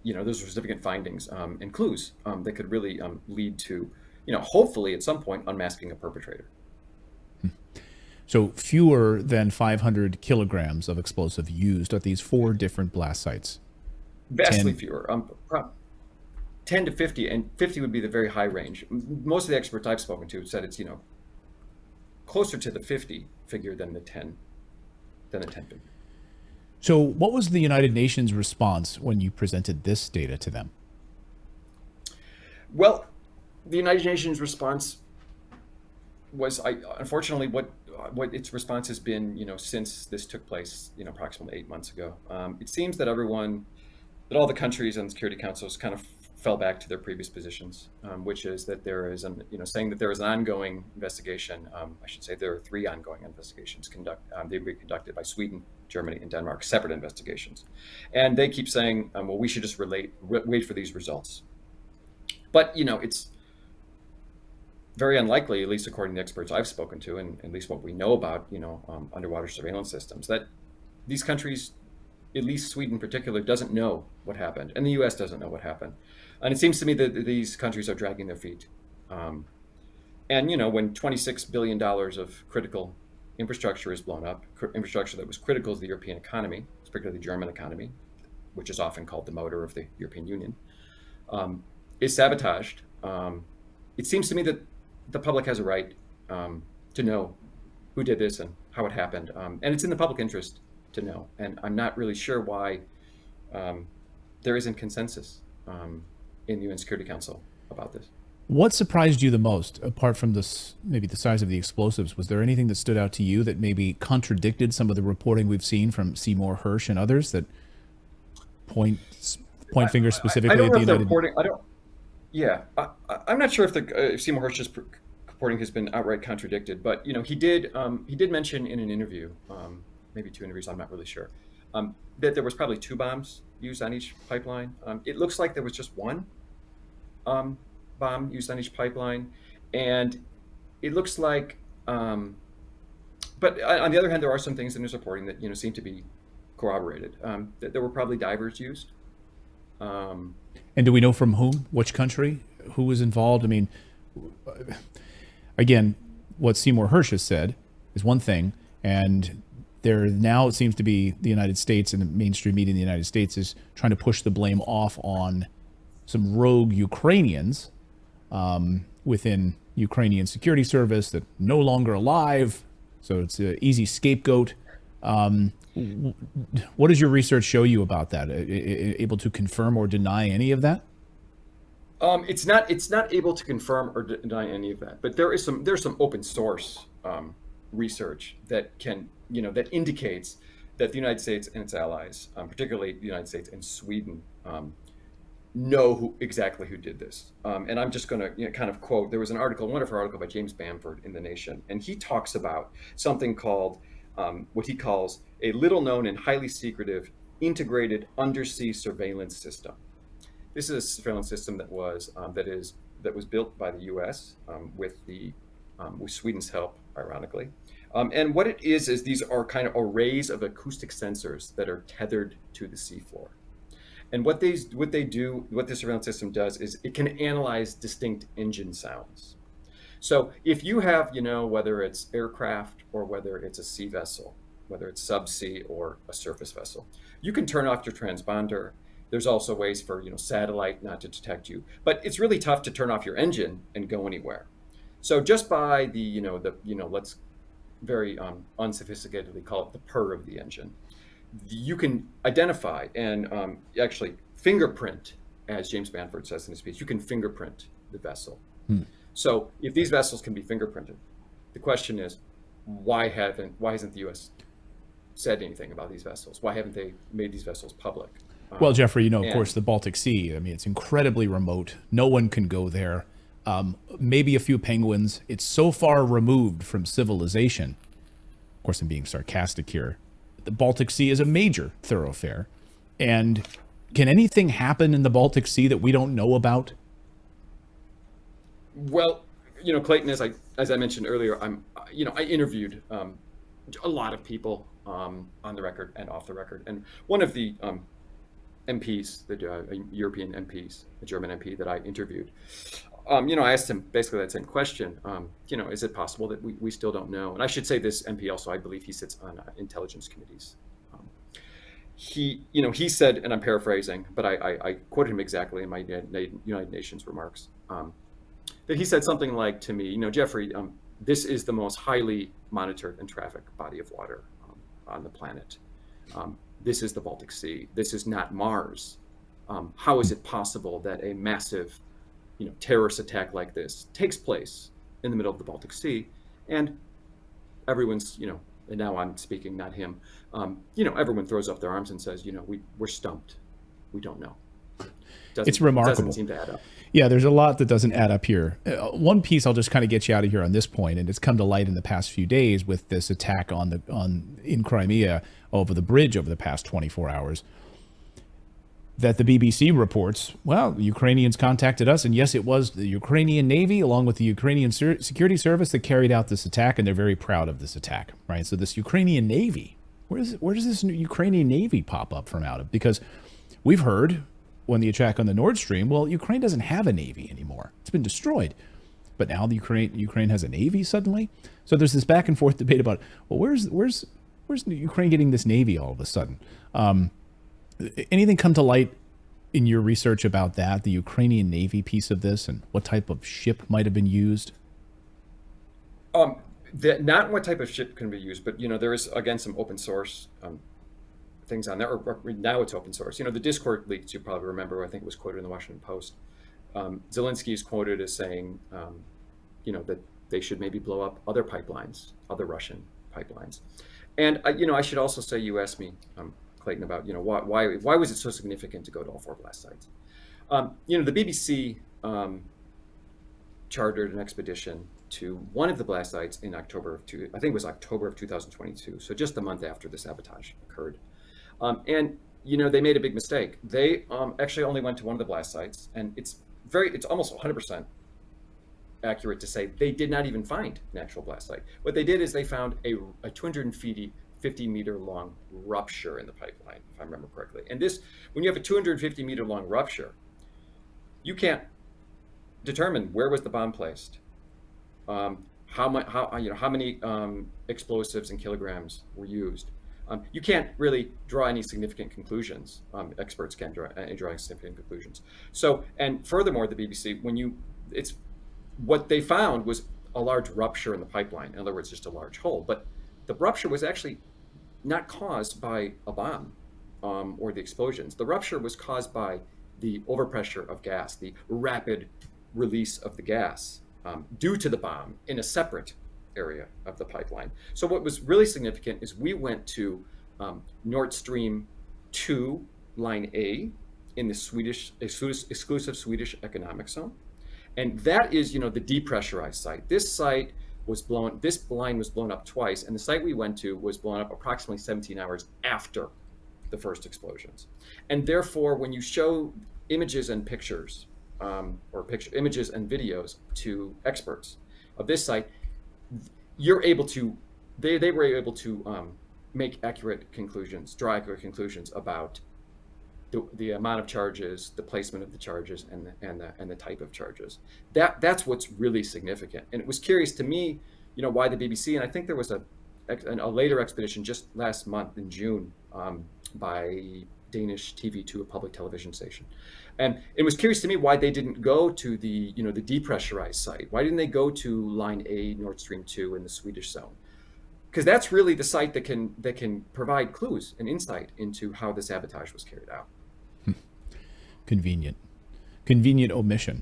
were significant findings and clues that could really lead to, hopefully at some point unmasking a perpetrator. So fewer than 500 kilograms of explosive used at these 4 different blast sites. Vastly fewer. 10 to 50, and 50 would be the very high range. Most of the experts I've spoken to said it's, closer to the 50 figure than the 10 figure. So what was the United Nations response when you presented this data to them? Well, the United Nations response was, unfortunately, what its response has been, since this took place, approximately 8 months ago. It seems that all the countries on the Security Councils kind of fell back to their previous positions, which is that there is saying that there is an ongoing investigation. I should say there are 3 ongoing investigations they were conducted by Sweden, Germany, and Denmark, separate investigations. And they keep saying, well, we should just wait for these results. But, it's very unlikely, at least according to experts I've spoken to, and at least what we know about, underwater surveillance systems, that these countries, at least Sweden in particular, doesn't know what happened, and the U.S. doesn't know what happened. And it seems to me that these countries are dragging their feet. And, when $26 billion of critical infrastructure is blown up, infrastructure that was critical to the European economy, particularly the German economy, which is often called the motor of the European Union, is sabotaged, it seems to me that the public has a right to know who did this and how it happened. And it's in the public interest to know. And I'm not really sure why there isn't consensus in the UN Security Council about this. What surprised you the most, apart from this, maybe the size of the explosives? Was there anything that stood out to you that maybe contradicted some of the reporting we've seen from Seymour Hersh and others that point fingers specifically at the United States? I'm not sure if Seymour Hersh's reporting has been outright contradicted, but he did mention in an interview, maybe 2 interviews, I'm not really sure, that there was probably 2 bombs used on each pipeline. It looks like there was just 1 bomb used on each pipeline, and it looks like, but on the other hand, there are some things in his reporting that seem to be corroborated. That there were probably divers used. And do we know from whom, which country, who was involved? I mean, again, what Seymour Hersh has said is one thing, and there now it seems to be the United States and the mainstream media in the United States is trying to push the blame off on some rogue Ukrainians within Ukrainian security service that no longer alive. So it's an easy scapegoat. What does your research show you about that? Able to confirm or deny any of that? It's not able to confirm or deny any of that, but there's some open source research that that indicates that the United States and its allies, particularly the United States and Sweden, know exactly who did this. And I'm just going to kind of quote. There was a wonderful article by James Bamford in The Nation, and he talks about something called what he calls a little known and highly secretive integrated undersea surveillance system. This is a surveillance system that was built by the U.S. With Sweden's help, ironically. And what it is these are kind of arrays of acoustic sensors that are tethered to the seafloor. And what the surveillance system does is it can analyze distinct engine sounds. So if you have, whether it's aircraft or whether it's a sea vessel, whether it's subsea or a surface vessel, you can turn off your transponder. There's also ways for, satellite not to detect you, but it's really tough to turn off your engine and go anywhere. So just by let's very unsophisticatedly call it the purr of the engine, you can identify and actually fingerprint, as James Bamford says in his piece, you can fingerprint the vessel. So if these vessels can be fingerprinted, the question is, why hasn't the U.S. said anything about these vessels? Why haven't they made these vessels public? Well, Jeffrey, of course, the Baltic Sea, I mean, it's incredibly remote. No one can go there. Maybe a few penguins. It's so far removed from civilization. Of course, I'm being sarcastic here. The Baltic Sea is a major thoroughfare. And can anything happen in the Baltic Sea that we don't know about? Well, Clayton, as I mentioned earlier, I interviewed a lot of people on the record and off the record, and one of the MPs, the European MPs, the German MP that I interviewed, I asked him basically that same question. Is it possible that we still don't know? And I should say this MP also, I believe he sits on intelligence committees. He said, and I'm paraphrasing, but I quoted him exactly in my United Nations remarks, that he said something like to me, Jeffrey, this is the most highly monitored and trafficked body of water on the planet. this is the Baltic Sea. This is not Mars. How is it possible that a massive, terrorist attack like this takes place in the middle of the Baltic Sea? And everyone's, and now I'm speaking, not him. Everyone throws up their arms and says, we're stumped. We don't know. It's remarkable. Doesn't seem to add up. Yeah, there's a lot that doesn't add up here. One piece I'll just kind of get you out of here on this point, and it's come to light in the past few days with this attack in Crimea over the bridge over the past 24 hours, that the BBC reports, well, the Ukrainians contacted us, and yes, it was the Ukrainian Navy along with the Ukrainian Security Service that carried out this attack, and they're very proud of this attack, right? So this Ukrainian Navy, where does this Ukrainian Navy pop up from out of? Because we've heard when the attack on the Nord Stream, well, Ukraine doesn't have a navy anymore. It's been destroyed. But now the Ukraine has a navy suddenly. So there's this back and forth debate about, well, where's Ukraine getting this navy all of a sudden? Anything come to light in your research about that, the Ukrainian Navy piece of this, and what type of ship might have been used? Not what type of ship can be used, but there is again some open source things on there. Or now it's open source. The Discord leaks, you probably remember. I think it was quoted in the Washington Post. Zelensky is quoted as saying, that they should maybe blow up other pipelines, other Russian pipelines. And I should also say, you asked me, Clayton, about why was it so significant to go to all 4 blast sites? The BBC chartered an expedition to one of the blast sites in October of 2022, so just a month after the sabotage occurred. And they made a big mistake. They actually only went to one of the blast sites, and it's almost 100% accurate to say they did not even find an actual blast site. What they did is they found a 250 meter long rupture in the pipeline, if I remember correctly. And this, when you have a 250 meter long rupture, you can't determine where was the bomb placed, how many explosives in kilograms were used. You can't really draw any significant conclusions. Experts can't draw any significant conclusions. So, and furthermore, the BBC, what they found was a large rupture in the pipeline. In other words, just a large hole. But the rupture was actually not caused by a bomb or the explosions. The rupture was caused by the overpressure of gas, the rapid release of the gas due to the bomb in a separate area of the pipeline. So what was really significant is we went to Nord Stream 2, line A, in the exclusive Swedish economic zone. And that is, the depressurized site. This line was blown up twice, and the site we went to was blown up approximately 17 hours after the first explosions. And therefore, when you show images and pictures, images and videos to experts of this site, they were able to make accurate conclusions, draw accurate conclusions about the amount of charges, the placement of the charges, and the type of charges. That's what's really significant. And it was curious to me, why the BBC, and I think there was a later expedition just last month in June by Danish TV2, a public television station. And it was curious to me why they didn't go to the depressurized site. Why didn't they go to line A, Nord Stream 2 in the Swedish zone? Because that's really the site that can provide clues and insight into how the sabotage was carried out. Convenient omission,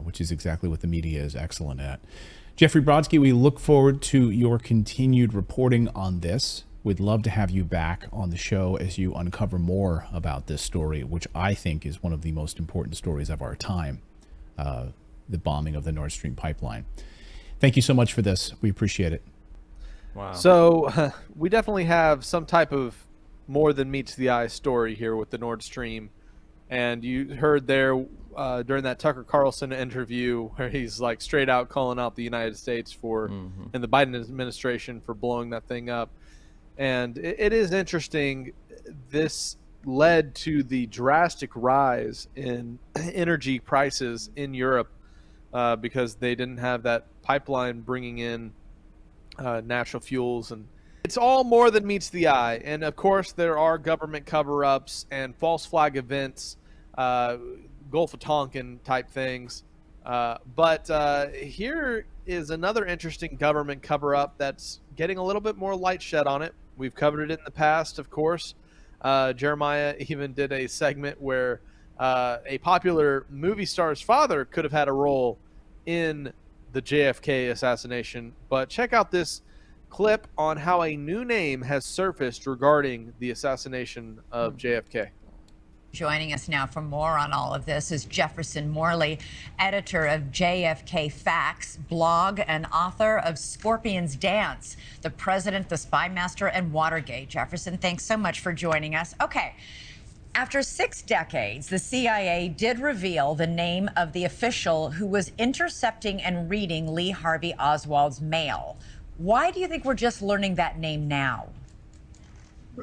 which is exactly what the media is excellent at. Jeffrey Brodsky, we look forward to your continued reporting on this. We'd love to have you back on the show as you uncover more about this story, which I think is one of the most important stories of our time, the bombing of the Nord Stream pipeline. Thank you so much for this. We appreciate it. Wow. So we definitely have some type of more than meets the eye story here with the Nord Stream. And you heard there during that Tucker Carlson interview where he's like straight out calling out the United States for and the Biden administration for blowing that thing up. And it is interesting. This led to the drastic rise in energy prices in Europe because they didn't have that pipeline bringing in natural fuels. And it's all more than meets the eye. And of course, there are government cover-ups and false flag events, Gulf of Tonkin type things. But here is another interesting government cover-up that's getting a little bit more light shed on it. We've covered it in the past, of course. Jeremiah even did a segment where a popular movie star's father could have had a role in the JFK assassination. But check out this clip on how a new name has surfaced regarding the assassination of JFK. Joining us now for more on all of this is Jefferson Morley, editor of JFK Facts blog and author of Scorpion's Dance, The President, the Spy Master, and Watergate. Jefferson, thanks so much for joining us. Okay, after 6 decades, the CIA did reveal the name of the official who was intercepting and reading Lee Harvey Oswald's mail. Why do you think we're just learning that name now?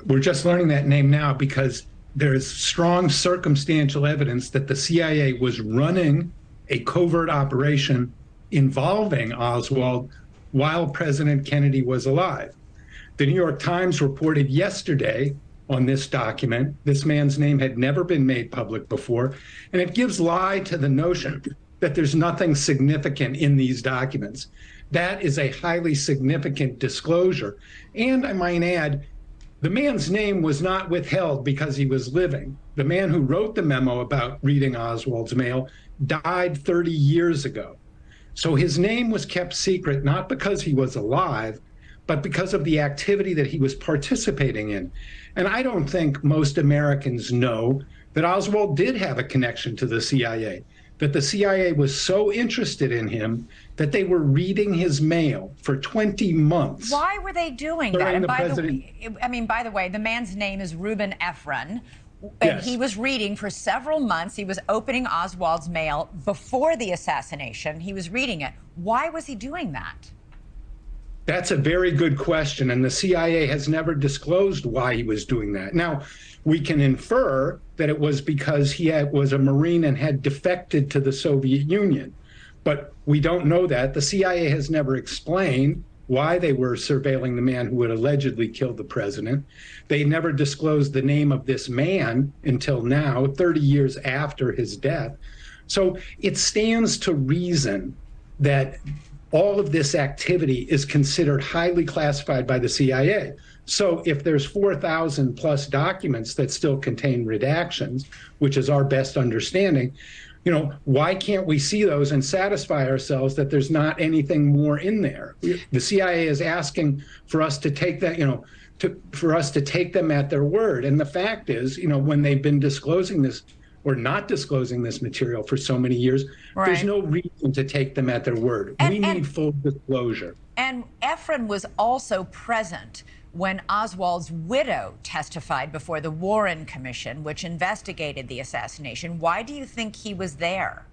We're just learning that name now because there's strong circumstantial evidence that the CIA was running a covert operation involving Oswald while President Kennedy was alive. The New York Times reported yesterday on this document. This man's name had never been made public before, and it gives lie to the notion that there's nothing significant in these documents. That is a highly significant disclosure. And I might add, the man's name was not withheld because he was living. The man who wrote the memo about reading Oswald's mail died 30 years ago. So his name was kept secret, not because he was alive, but because of the activity that he was participating in. And I don't think most Americans know that Oswald did have a connection to the CIA, that the CIA was so interested in him that they were reading his mail for 20 months. Why were they doing that? And by the way, the man's name is Reuben Efron. And yes. He was reading for several months. He was opening Oswald's mail before the assassination. He was reading it. Why was he doing that? That's a very good question, and the CIA has never disclosed why he was doing that. Now, we can infer that it was because he was a Marine and had defected to the Soviet Union, but we don't know that. The CIA has never explained why they were surveilling the man who had allegedly killed the president. They never disclosed the name of this man until now, 30 years after his death. So it stands to reason that all of this activity is considered highly classified by the CIA. So if there's 4,000 plus documents that still contain redactions, which is our best understanding, why can't we see those and satisfy ourselves that there's not anything more in there? The CIA is asking for us to take that, for us to take them at their word. And the fact is, when they've been disclosing this or not disclosing this material for so many years, right, there's no reason to take them at their word. We need full disclosure. And Efron was also present when Oswald's widow testified before the Warren Commission, which investigated the assassination. Why do you think he was there?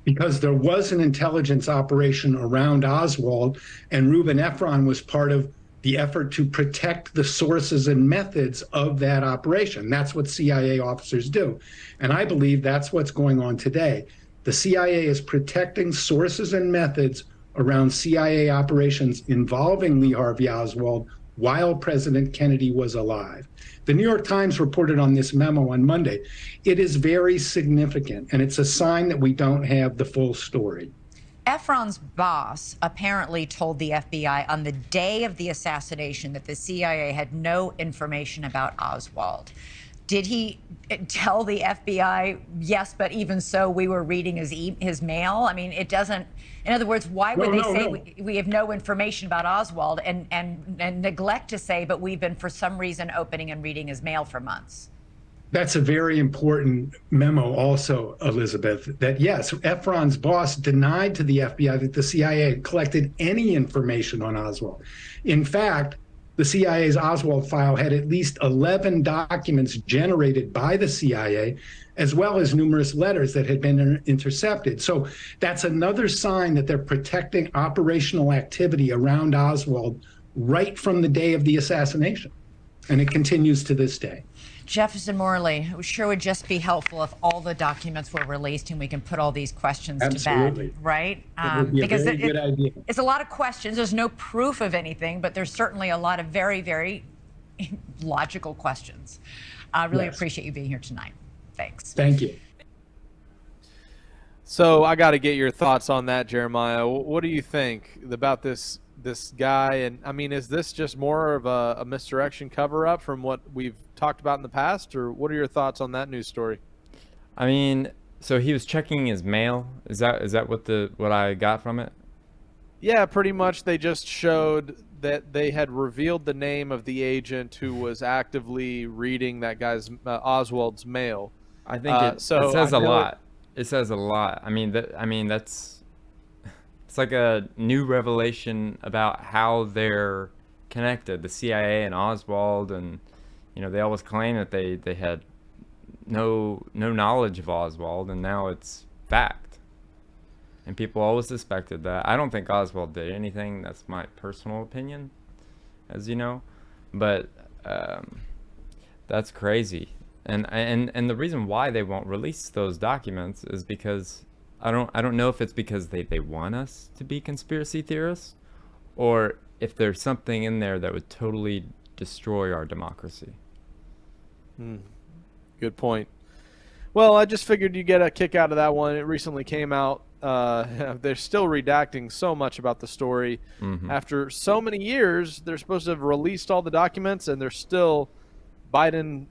Because there was an intelligence operation around Oswald, and Reuben Efron was part of the effort to protect the sources and methods of that operation. That's what CIA officers do. And I believe that's what's going on today. The CIA is protecting sources and methods around CIA operations involving Lee Harvey Oswald while President Kennedy was alive. The New York Times reported on this memo on Monday. It is very significant, and it's a sign that we don't have the full story. Efron's boss apparently told the FBI on the day of the assassination that the CIA had no information about Oswald. Did he tell the FBI, yes, but even so, we were reading his mail? I mean, it doesn't, in other words, why would they say we have no information about Oswald and neglect to say, but we've been for some reason opening and reading his mail for months? That's a very important memo also, Elizabeth, that yes, Efron's boss denied to the FBI that the CIA had collected any information on Oswald. In fact, the CIA's Oswald file had at least 11 documents generated by the CIA, as well as numerous letters that had been intercepted. So that's another sign that they're protecting operational activity around Oswald right from the day of the assassination. And it continues to this day. Jefferson Morley, it sure would just be helpful if all the documents were released and we can put all these questions to bed, right? That would be a very good idea. It's a lot of questions. There's no proof of anything, but there's certainly a lot of very, very logical questions. I really appreciate you being here tonight. Thanks. Thank you. So I got to get your thoughts on that, Jeremiah. What do you think about this this guy. And I mean, is this just more of a misdirection cover-up from what we've talked about in the past, or what are your thoughts on that news story? I mean, so he was checking his mail. Is that what I got from it? Yeah, pretty much. They just showed that they had revealed the name of the agent who was actively reading that guy's Oswald's mail. I think it says a lot. It says a lot. I mean, that's it's like a new revelation about how they're connected. The CIA and Oswald, and they always claim that they had no knowledge of Oswald, and now it's fact. And people always suspected that. I don't think Oswald did anything. That's my personal opinion, as you know. But that's crazy. And the reason why they won't release those documents is because I don't know if it's because they want us to be conspiracy theorists, or if there's something in there that would totally destroy our democracy. Good point. Well, I just figured you'd get a kick out of that one. It recently came out. They're still redacting so much about the story. After so many years, they're supposed to have released all the documents, and they're still Biden,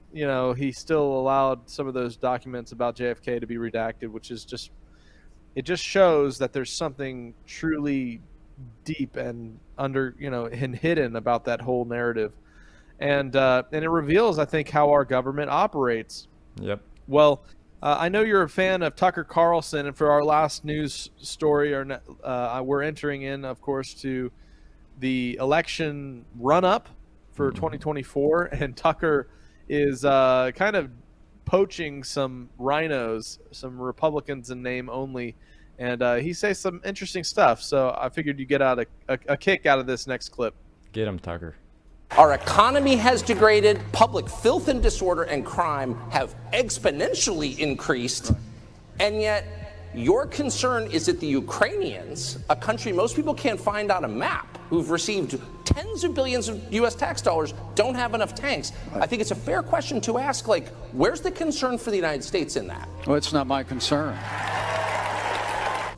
he still allowed some of those documents about JFK to be redacted, which is just shows that there's something truly deep and and hidden about that whole narrative. And it reveals, I think, how our government operates. Yep. Well, I know you're a fan of Tucker Carlson, and for our last news story, we're entering in, of course, to the election run-up for 2024, and Tucker is kind of poaching some rhinos, some Republicans in name only, and he says some interesting stuff. So I figured you get out a kick out of this next clip. Get him, Tucker. Our economy has degraded, public filth and disorder and crime have exponentially increased, and yet your concern is that the Ukrainians, a country most people can't find on a map, who've received tens of billions of U.S. tax dollars, don't have enough tanks. I think it's a fair question to ask, where's the concern for the United States in that? Well, it's not my concern.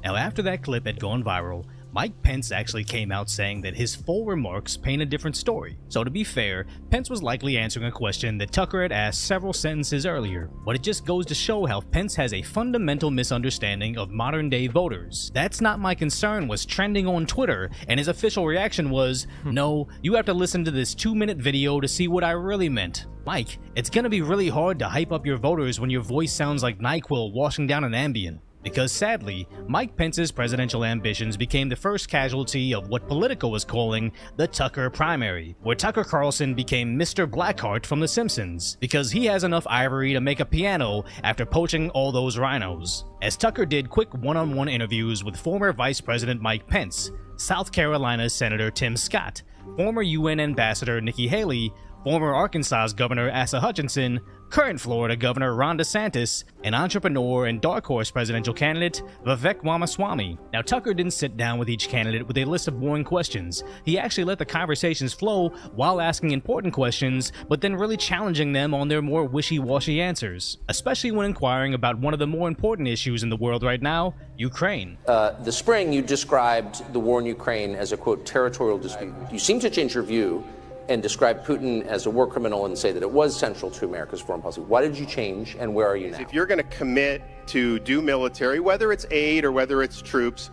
Now, after that clip had gone viral, Mike Pence actually came out saying that his full remarks paint a different story. So to be fair, Pence was likely answering a question that Tucker had asked several sentences earlier, but it just goes to show how Pence has a fundamental misunderstanding of modern-day voters. "That's not my concern" was trending on Twitter, and his official reaction was, "No, you have to listen to this 2-minute video to see what I really meant." Mike, it's gonna be really hard to hype up your voters when your voice sounds like NyQuil washing down an Ambien. Because sadly, Mike Pence's presidential ambitions became the first casualty of what Politico was calling the Tucker primary, where Tucker Carlson became Mr. Blackheart from The Simpsons, because he has enough ivory to make a piano after poaching all those rhinos. As Tucker did quick one-on-one interviews with former Vice President Mike Pence, South Carolina's Senator Tim Scott, former UN Ambassador Nikki Haley, former Arkansas Governor Asa Hutchinson, current Florida Governor Ron DeSantis, and entrepreneur and dark horse presidential candidate Vivek Ramaswamy. Now, Tucker didn't sit down with each candidate with a list of boring questions. He actually let the conversations flow while asking important questions, but then really challenging them on their more wishy-washy answers, especially when inquiring about one of the more important issues in the world right now, Ukraine. The spring, you described the war in Ukraine as a, quote, territorial dispute. You seem to change your view and describe Putin as a war criminal and say that it was central to America's foreign policy. Why did you change, and where are you now? If you're going to commit to do military, whether it's aid or whether it's troops,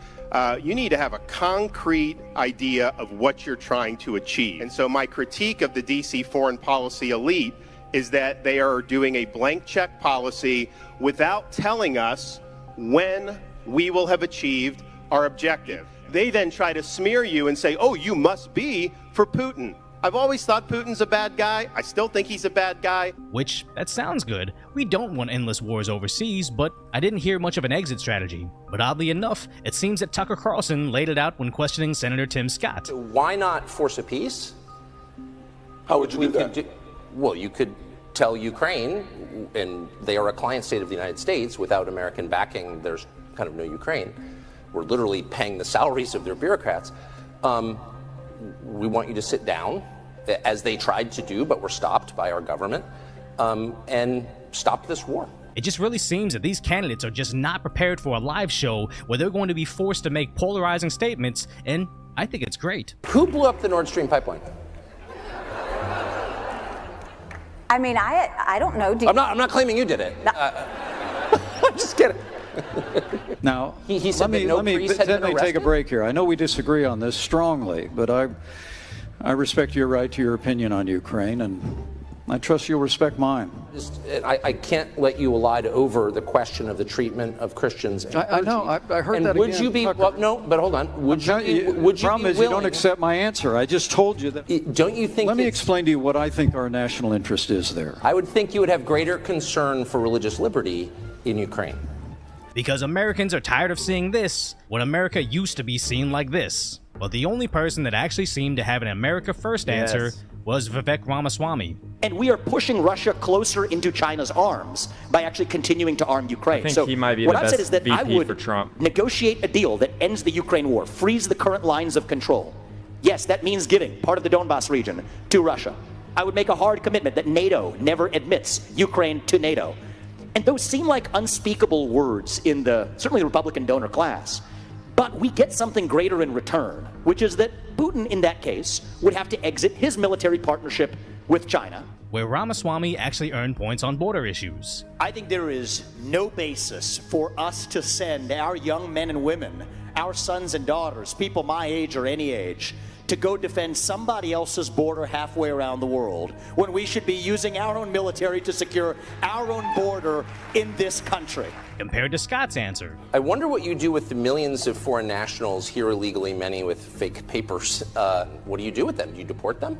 you need to have a concrete idea of what you're trying to achieve. And so my critique of the DC foreign policy elite is that they are doing a blank check policy without telling us when we will have achieved our objective. They then try to smear you and say, oh, you must be for Putin. I've always thought Putin's a bad guy. I still think he's a bad guy. Which, that sounds good. We don't want endless wars overseas, but I didn't hear much of an exit strategy. But oddly enough, it seems that Tucker Carlson laid it out when questioning Senator Tim Scott. Why not force a peace? How would you do that? Well, you could tell Ukraine, and they are a client state of the United States, without American backing, there's kind of no Ukraine. We're literally paying the salaries of their bureaucrats. We want you to sit down, as they tried to do, but were stopped by our government, and stop this war. It just really seems that these candidates are just not prepared for a live show where they're going to be forced to make polarizing statements and I think it's great. Who blew up the Nord Stream pipeline? I mean, I don't know. I'm not claiming you did it. No. I'm just kidding. Now, he said let me take a break here. I know we disagree on this strongly, but I respect your right to your opinion on Ukraine, and I trust you'll respect mine. I can't let you elide over the question of the treatment of Christians. I know. I heard and that would again. you be? Well, no, but hold on. Would you be problem is willing? you don't accept my answer. I just told you that. Don't you think? Let me explain to you what I think our national interest is there. I would think you would have greater concern for religious liberty in Ukraine. Because Americans are tired of seeing this, when America used to be seen like this. But the only person that actually seemed to have an America First answer was Vivek Ramaswamy. And we are pushing Russia closer into China's arms by actually continuing to arm Ukraine. I think he might be what the I've best said is that VP I would for Trump. negotiate a deal that ends the Ukraine war, frees the current lines of control. Yes, that means giving part of the Donbas region to Russia. I would make a hard commitment that NATO never admits Ukraine to NATO. And those seem like unspeakable words in certainly the Republican donor class. But we get something greater in return, which is that Putin, in that case, would have to exit his military partnership with China. Where Ramaswamy actually earned points on border issues. I think there is no basis for us to send our young men and women, our sons and daughters, people my age or any age, to go defend somebody else's border halfway around the world, when we should be using our own military to secure our own border in this country. Compared to Scott's answer. I wonder what you do with the millions of foreign nationals here illegally, many with fake papers. What do you do with them? Do you deport them?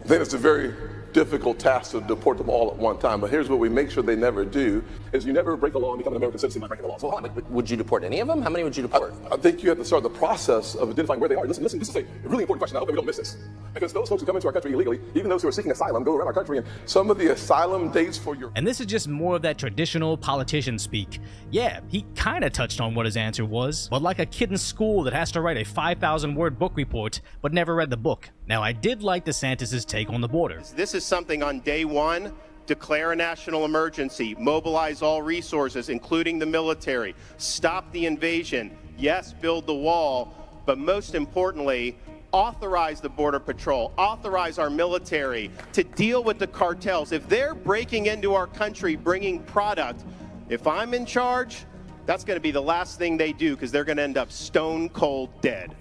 I think it's a very difficult task to deport them all at one time, but here's what we make sure they never do, is you never break the law and become an American citizen by breaking the law. So would you deport any of them? How many would you deport? I think you have to start the process of identifying where they are. Listen, this is a really important question. I hope that we don't miss this. Because those folks who come into our country illegally, even those who are seeking asylum, go around our country, and some of the asylum dates for your... And this is just more of that traditional politician speak. Yeah, he kind of touched on what his answer was, but like a kid in school that has to write a 5,000-word book report, but never read the book. Now, I did like DeSantis' take on the border. This is something on day one. Declare a national emergency, mobilize all resources, including the military, stop the invasion, yes, build the wall, but most importantly, authorize the Border Patrol, authorize our military to deal with the cartels. If they're breaking into our country, bringing product, if I'm in charge, that's going to be the last thing they do, because they're going to end up stone cold dead.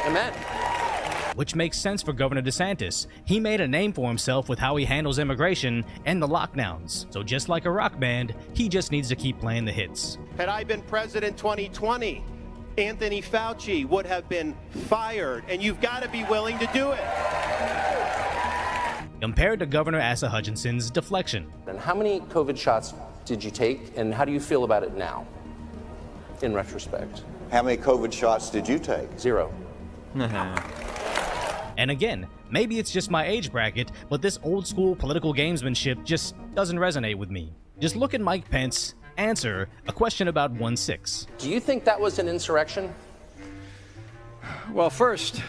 Amen. Which makes sense for Governor DeSantis. He made a name for himself with how he handles immigration and the lockdowns. So just like a rock band, he just needs to keep playing the hits. Had I been president 2020, Anthony Fauci would have been fired, and you've got to be willing to do it. Compared to Governor Asa Hutchinson's deflection. And how many COVID shots did you take, and how do you feel about it now, in retrospect? How many COVID shots did you take? 0. And again, maybe it's just my age bracket, but this old school political gamesmanship just doesn't resonate with me. Just look at Mike Pence answer a question about 1/6. Do you think that was an insurrection? Well, first,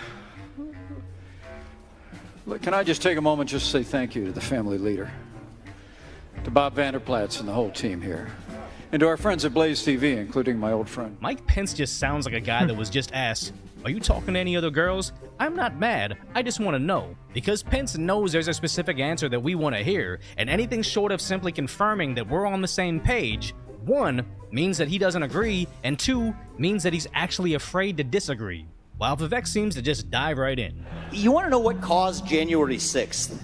can I just take a moment just to say thank you to the family leader, to Bob Vanderplatz and the whole team here, and to our friends at Blaze TV, including my old friend. Mike Pence just sounds like a guy that was just asked, "Are you talking to any other girls?" I'm not mad, I just want to know. Because Pence knows there's a specific answer that we want to hear, and anything short of simply confirming that we're on the same page, 1, means that he doesn't agree, and 2, means that he's actually afraid to disagree. While Vivek seems to just dive right in. You want to know what caused January 6th?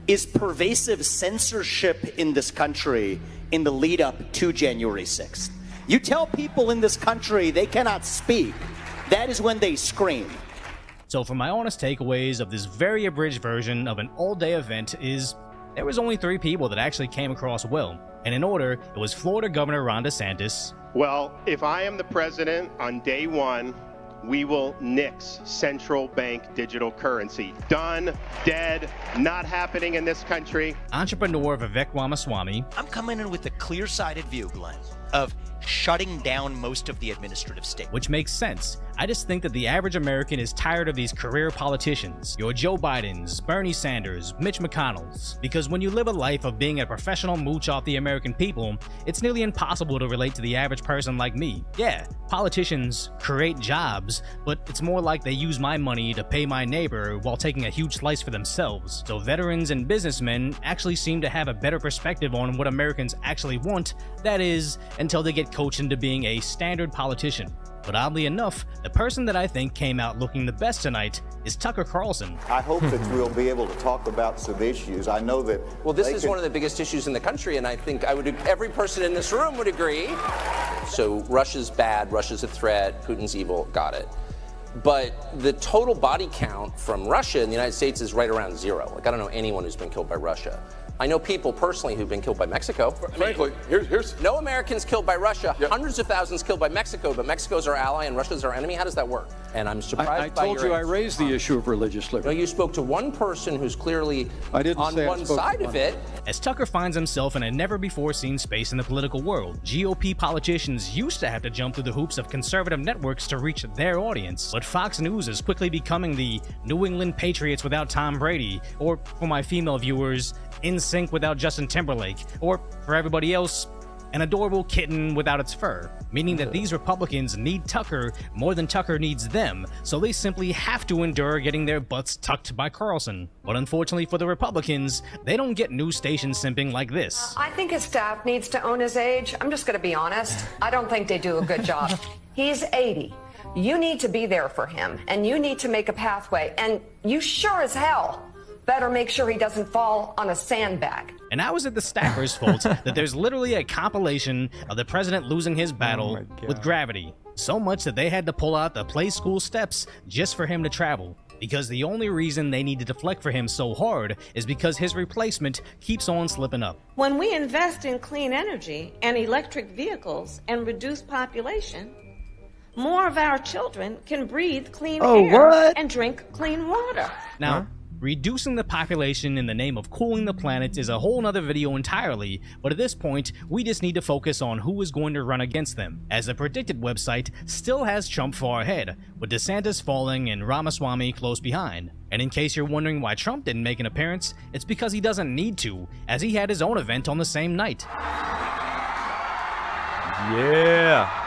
Is pervasive censorship in this country in the lead up to January 6th. You tell people in this country they cannot speak, that is when they scream. So for my honest takeaways of this very abridged version of an all-day event is, there was only 3 people that actually came across well. And in order, it was Florida Governor Ron DeSantis. Well, if I am the president on day 1, we will nix central bank digital currency. Done, dead, not happening in this country. Entrepreneur Vivek Ramaswamy. I'm coming in with a clear-sighted view, Glenn, of shutting down most of the administrative state. Which makes sense. I just think that the average American is tired of these career politicians. Your Joe Bidens, Bernie Sanders, Mitch McConnells. Because when you live a life of being a professional mooch off the American people, it's nearly impossible to relate to the average person like me. Yeah, politicians create jobs, themselves, but it's more like they use my money to pay my neighbor while taking a huge slice for themselves. So veterans and businessmen actually seem to have a better perspective on what Americans actually want, that is, until they get coached into being a standard politician. But oddly enough, the person that I think came out looking the best tonight is Tucker Carlson. I hope that we'll be able to talk about some issues. I know that. Well, this is one of the biggest issues in the country, and I think every person in this room would agree. So Russia's bad, Russia's a threat, Putin's evil, got it. But the total body count from Russia in the United States is right around 0. Like, I don't know anyone who's been killed by Russia. I know people personally who've been killed by Mexico. Frankly, here's no Americans killed by Russia, hundreds of thousands killed by Mexico, but Mexico's our ally and Russia's our enemy. How does that work? And I'm surprised I by told you I raised the issue of religious liberty. No, you spoke to one person who's clearly on one side of it. As Tucker finds himself in a never-before-seen space in the political world, GOP politicians used to have to jump through the hoops of conservative networks to reach their audience. But Fox News is quickly becoming the New England Patriots without Tom Brady, or for my female viewers, NSYNC without Justin Timberlake, or for everybody else, an adorable kitten without its fur, meaning that these Republicans need Tucker more than Tucker needs them, so they simply have to endure getting their butts tucked by Carlson. But unfortunately for the Republicans, they don't get news station simping like this. I think his staff needs to own his age. I'm just going to be honest. I don't think they do a good job. He's 80. You need to be there for him, and you need to make a pathway, and you sure as hell better make sure he doesn't fall on a sandbag. And how is it the staffers' fault that there's literally a compilation of the president losing his battle with gravity? So much that they had to pull out the play school steps just for him to travel. Because the only reason they need to deflect for him so hard is because his replacement keeps on slipping up. When we invest in clean energy and electric vehicles and reduce population, more of our children can breathe clean air and drink clean water. Now, reducing the population in the name of cooling the planet is a whole nother video entirely, but at this point, we just need to focus on who is going to run against them, as the predicted website still has Trump far ahead, with DeSantis falling and Ramaswamy close behind. And in case you're wondering why Trump didn't make an appearance, it's because he doesn't need to, as he had his own event on the same night. Yeah.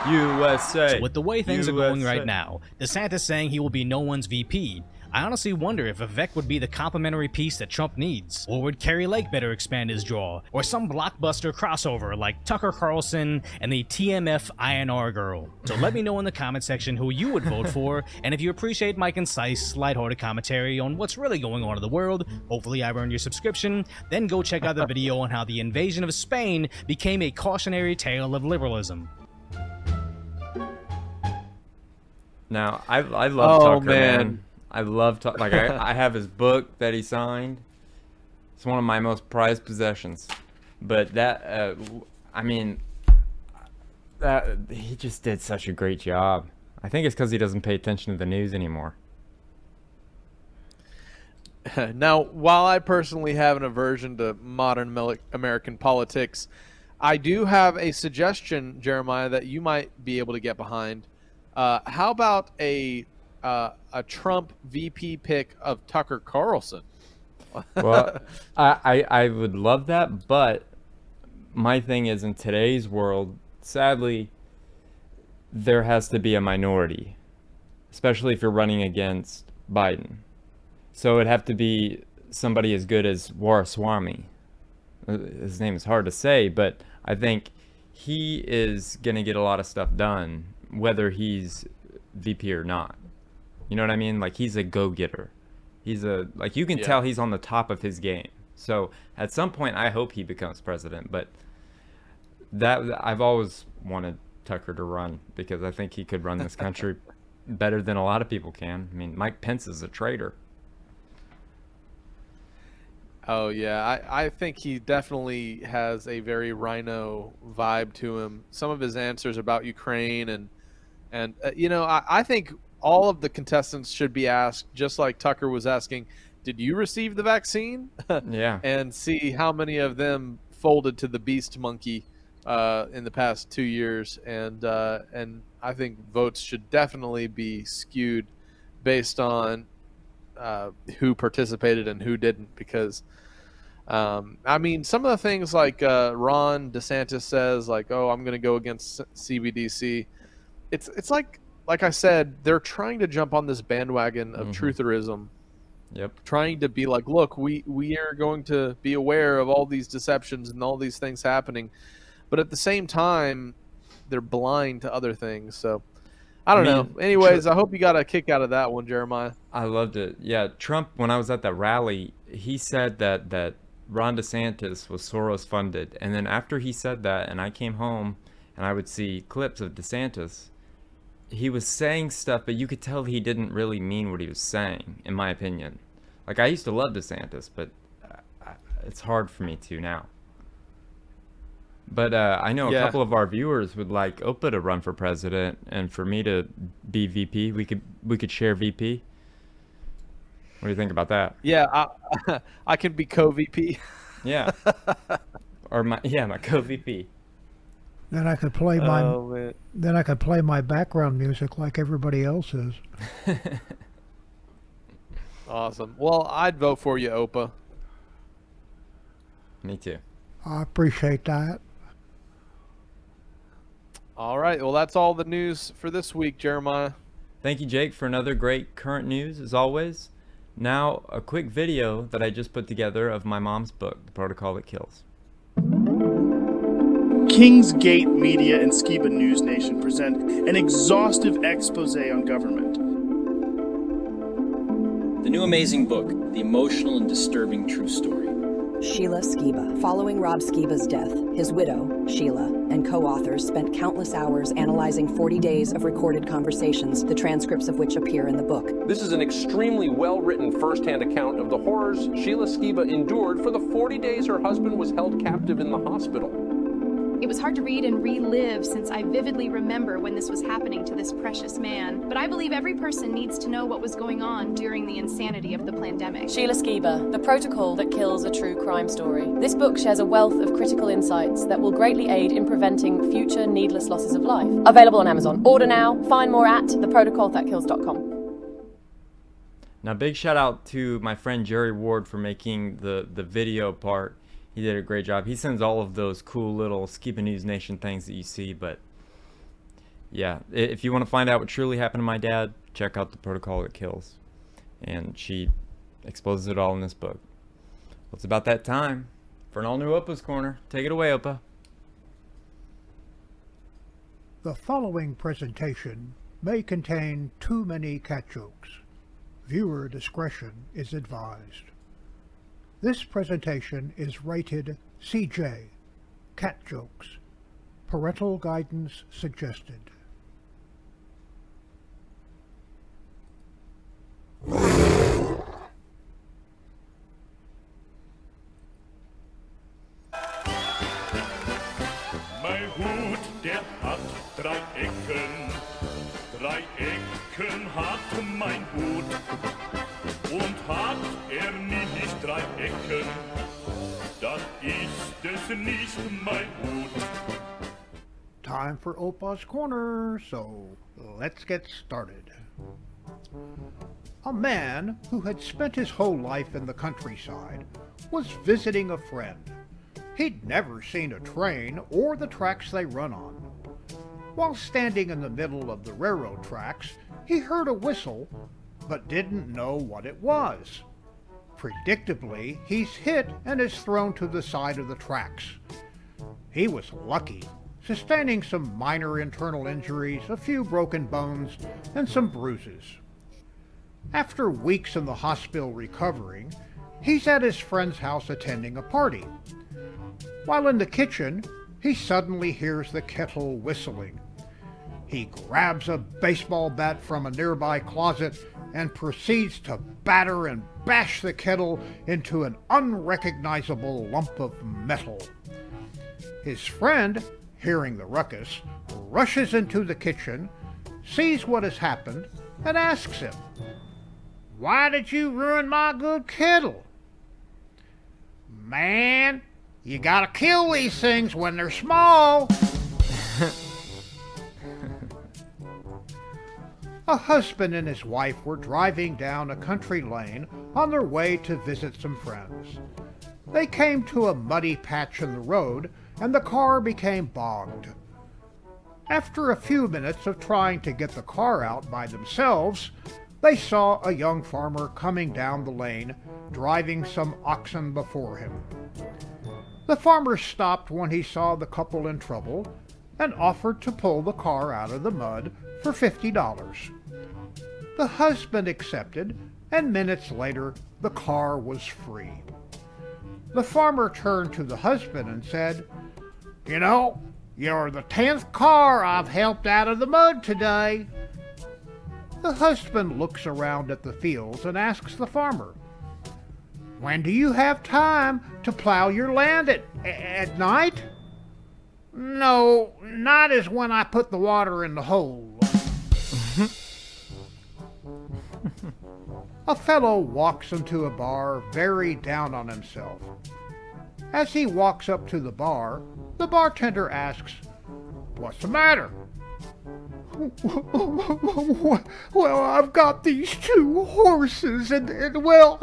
USA. So with the way things are going right now, DeSantis saying he will be no one's VP, I honestly wonder if Vivek would be the complementary piece that Trump needs, or would Kerry Lake better expand his draw, or some blockbuster crossover like Tucker Carlson and the TMF INR girl. So let me know in the comment section who you would vote for, and if you appreciate my concise, lighthearted commentary on what's really going on in the world, hopefully I've earned your subscription, then go check out the video on how the invasion of Spain became a cautionary tale of liberalism. Now, I love Tucker, man. I love like I have his book that he signed. It's one of my most prized possessions. But that, I mean, that he just did such a great job. I think it's because he doesn't pay attention to the news anymore. Now, while I personally have an aversion to modern American politics, I do have a suggestion, Jeremiah, that you might be able to get behind. How about a Trump VP pick of Tucker Carlson? Well, I would love that, but my thing is, in today's world, sadly, there has to be a minority, especially if you're running against Biden. So it'd have to be somebody as good as Waraswamy. His name is hard to say, but I think he is going to get a lot of stuff done, whether he's VP or not. You know what I mean? Like, he's a go-getter. He's like, you can tell he's on the top of his game. So at some point, I hope he becomes president. But I've always wanted Tucker to run, because I think he could run this country better than a lot of people can. I mean, Mike Pence is a traitor. Oh, yeah. I think he definitely has a very Rhino vibe to him. Some of his answers about Ukraine and you know, I think all of the contestants should be asked, just like Tucker was asking, did you receive the vaccine? Yeah. And see how many of them folded to the beast monkey in the past 2 years. And I think votes should definitely be skewed based on who participated and who didn't, because I mean, some of the things like Ron DeSantis says, like, oh, I'm going to go against CBDC. It's like like I said, they're trying to jump on this bandwagon of trutherism. Yep. Trying to be like, look, we are going to be aware of all these deceptions and all these things happening. But at the same time, they're blind to other things. So I don't know. Anyways, I hope you got a kick out of that one, Jeremiah. I loved it. Yeah, Trump, when I was at that rally, he said that Ron DeSantis was Soros funded. And then after he said that, and I came home and I would see clips of DeSantis, he was saying stuff, but you could tell he didn't really mean what he was saying, in my opinion. Like, I used to love DeSantis, but it's hard for me to now. But I know a couple of our viewers would like Opa to run for president and for me to be VP. We could share VP. What do you think about that? Yeah, I can be co-VP. Yeah. Or my co-VP. Then I could play my background music like everybody else is. Awesome. Well, I'd vote for you, Opa. Me too. I appreciate that. All right. Well, that's all the news for this week, Jeremiah. Thank you, Jake, for another great current news, as always. Now, a quick video that I just put together of my mom's book, The Protocol That Kills. Kingsgate Media and Skiba News Nation present an exhaustive expose on government. The new amazing book, The Emotional and Disturbing True Story. Sheila Skiba. Following Rob Skiba's death, his widow, Sheila, and co-authors spent countless hours analyzing 40 days of recorded conversations, the transcripts of which appear in the book. This is an extremely well-written first-hand account of the horrors Sheila Skiba endured for the 40 days her husband was held captive in the hospital. It was hard to read and relive since I vividly remember when this was happening to this precious man. But I believe every person needs to know what was going on during the insanity of the pandemic. Sheila Skiba, The Protocol That Kills, a True Crime Story. This book shares a wealth of critical insights that will greatly aid in preventing future needless losses of life. Available on Amazon. Order now. Find more at theprotocolthatkills.com. Now, big shout out to my friend Jerry Ward for making the video part. He did a great job. He sends all of those cool little Skiba News Nation things that you see. But yeah, if you want to find out what truly happened to my dad, check out The Protocol That Kills. And she exposes it all in this book. Well, it's about that time for an all-new Opus Corner. Take it away, Opa. The following presentation may contain too many cat jokes. Viewer discretion is advised. This presentation is rated CJ, cat jokes. Parental guidance suggested. Mein Hut, der hat 3 Ecken. 3 Ecken hat mein Hut. Und hat nicht 3 Ecken, dann ist es nicht mein Hut. Time for Opus Corner, so let's get started. A man who had spent his whole life in the countryside was visiting a friend. He'd never seen a train or the tracks they run on. While standing in the middle of the railroad tracks, he heard a whistle, but didn't know what it was. Predictably, he's hit and is thrown to the side of the tracks. He was lucky, sustaining some minor internal injuries, a few broken bones, and some bruises. After weeks in the hospital recovering, he's at his friend's house attending a party. While in the kitchen, he suddenly hears the kettle whistling. He grabs a baseball bat from a nearby closet and proceeds to batter and bash the kettle into an unrecognizable lump of metal. His friend, hearing the ruckus, rushes into the kitchen, sees what has happened, and asks him, "Why did you ruin my good kettle?" "Man, you gotta kill these things when they're small." A husband and his wife were driving down a country lane on their way to visit some friends. They came to a muddy patch in the road, and the car became bogged. After a few minutes of trying to get the car out by themselves, they saw a young farmer coming down the lane, driving some oxen before him. The farmer stopped when he saw the couple in trouble and offered to pull the car out of the mud for $50. The husband accepted, and minutes later, the car was free. The farmer turned to the husband and said, "You know, you're the 10th car I've helped out of the mud today." The husband looks around at the fields and asks the farmer, "When do you have time to plow your land at night?" "No, night is when I put the water in the hole." A fellow walks into a bar very down on himself. As he walks up to the bartender asks, "What's the matter?" "Well, I've got these 2 horses and well,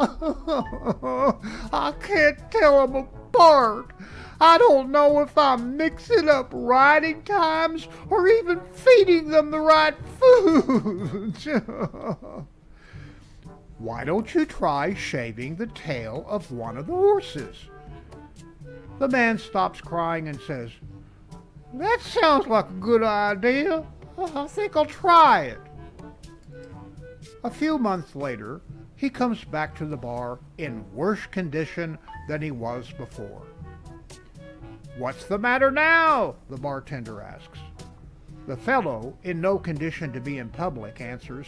I can't tell them apart. I don't know if I'm mixing up riding times or even feeding them the right foods." "Why don't you try shaving the tail of one of the horses?" The man stops crying and says, "That sounds like a good idea. I think I'll try it." A few months later, he comes back to the bar in worse condition than he was before. "What's the matter now?" the bartender asks. The fellow, in no condition to be in public, answers,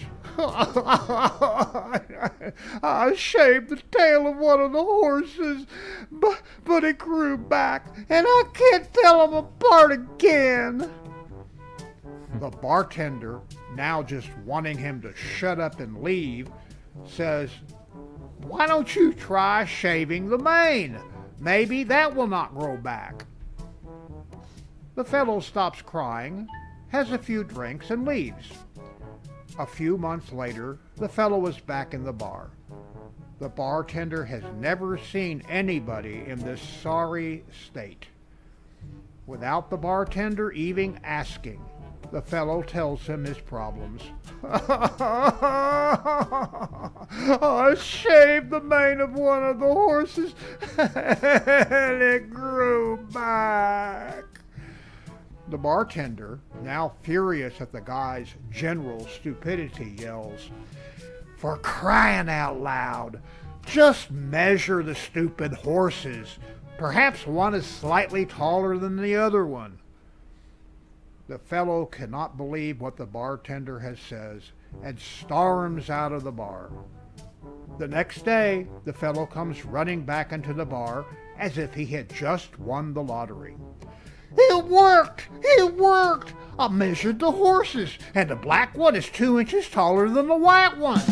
"I shaved the tail of one of the horses, but it grew back, and I can't tell them apart again." The bartender, now just wanting him to shut up and leave, says, "Why don't you try shaving the mane? Maybe that will not grow back." The fellow stops crying, has a few drinks, and leaves. A few months later, the fellow is back in the bar. The bartender has never seen anybody in this sorry state. Without the bartender even asking, the fellow tells him his problems. "I shaved the mane of one of the horses and it grew back." The bartender, now furious at the guy's general stupidity, yells, "For crying out loud, just measure the stupid horses. Perhaps one is slightly taller than the other one." The fellow cannot believe what the bartender has said and storms out of the bar. The next day, the fellow comes running back into the bar as if he had just won the lottery. "It worked! It worked! I measured the horses, and the black one is 2 inches taller than the white one."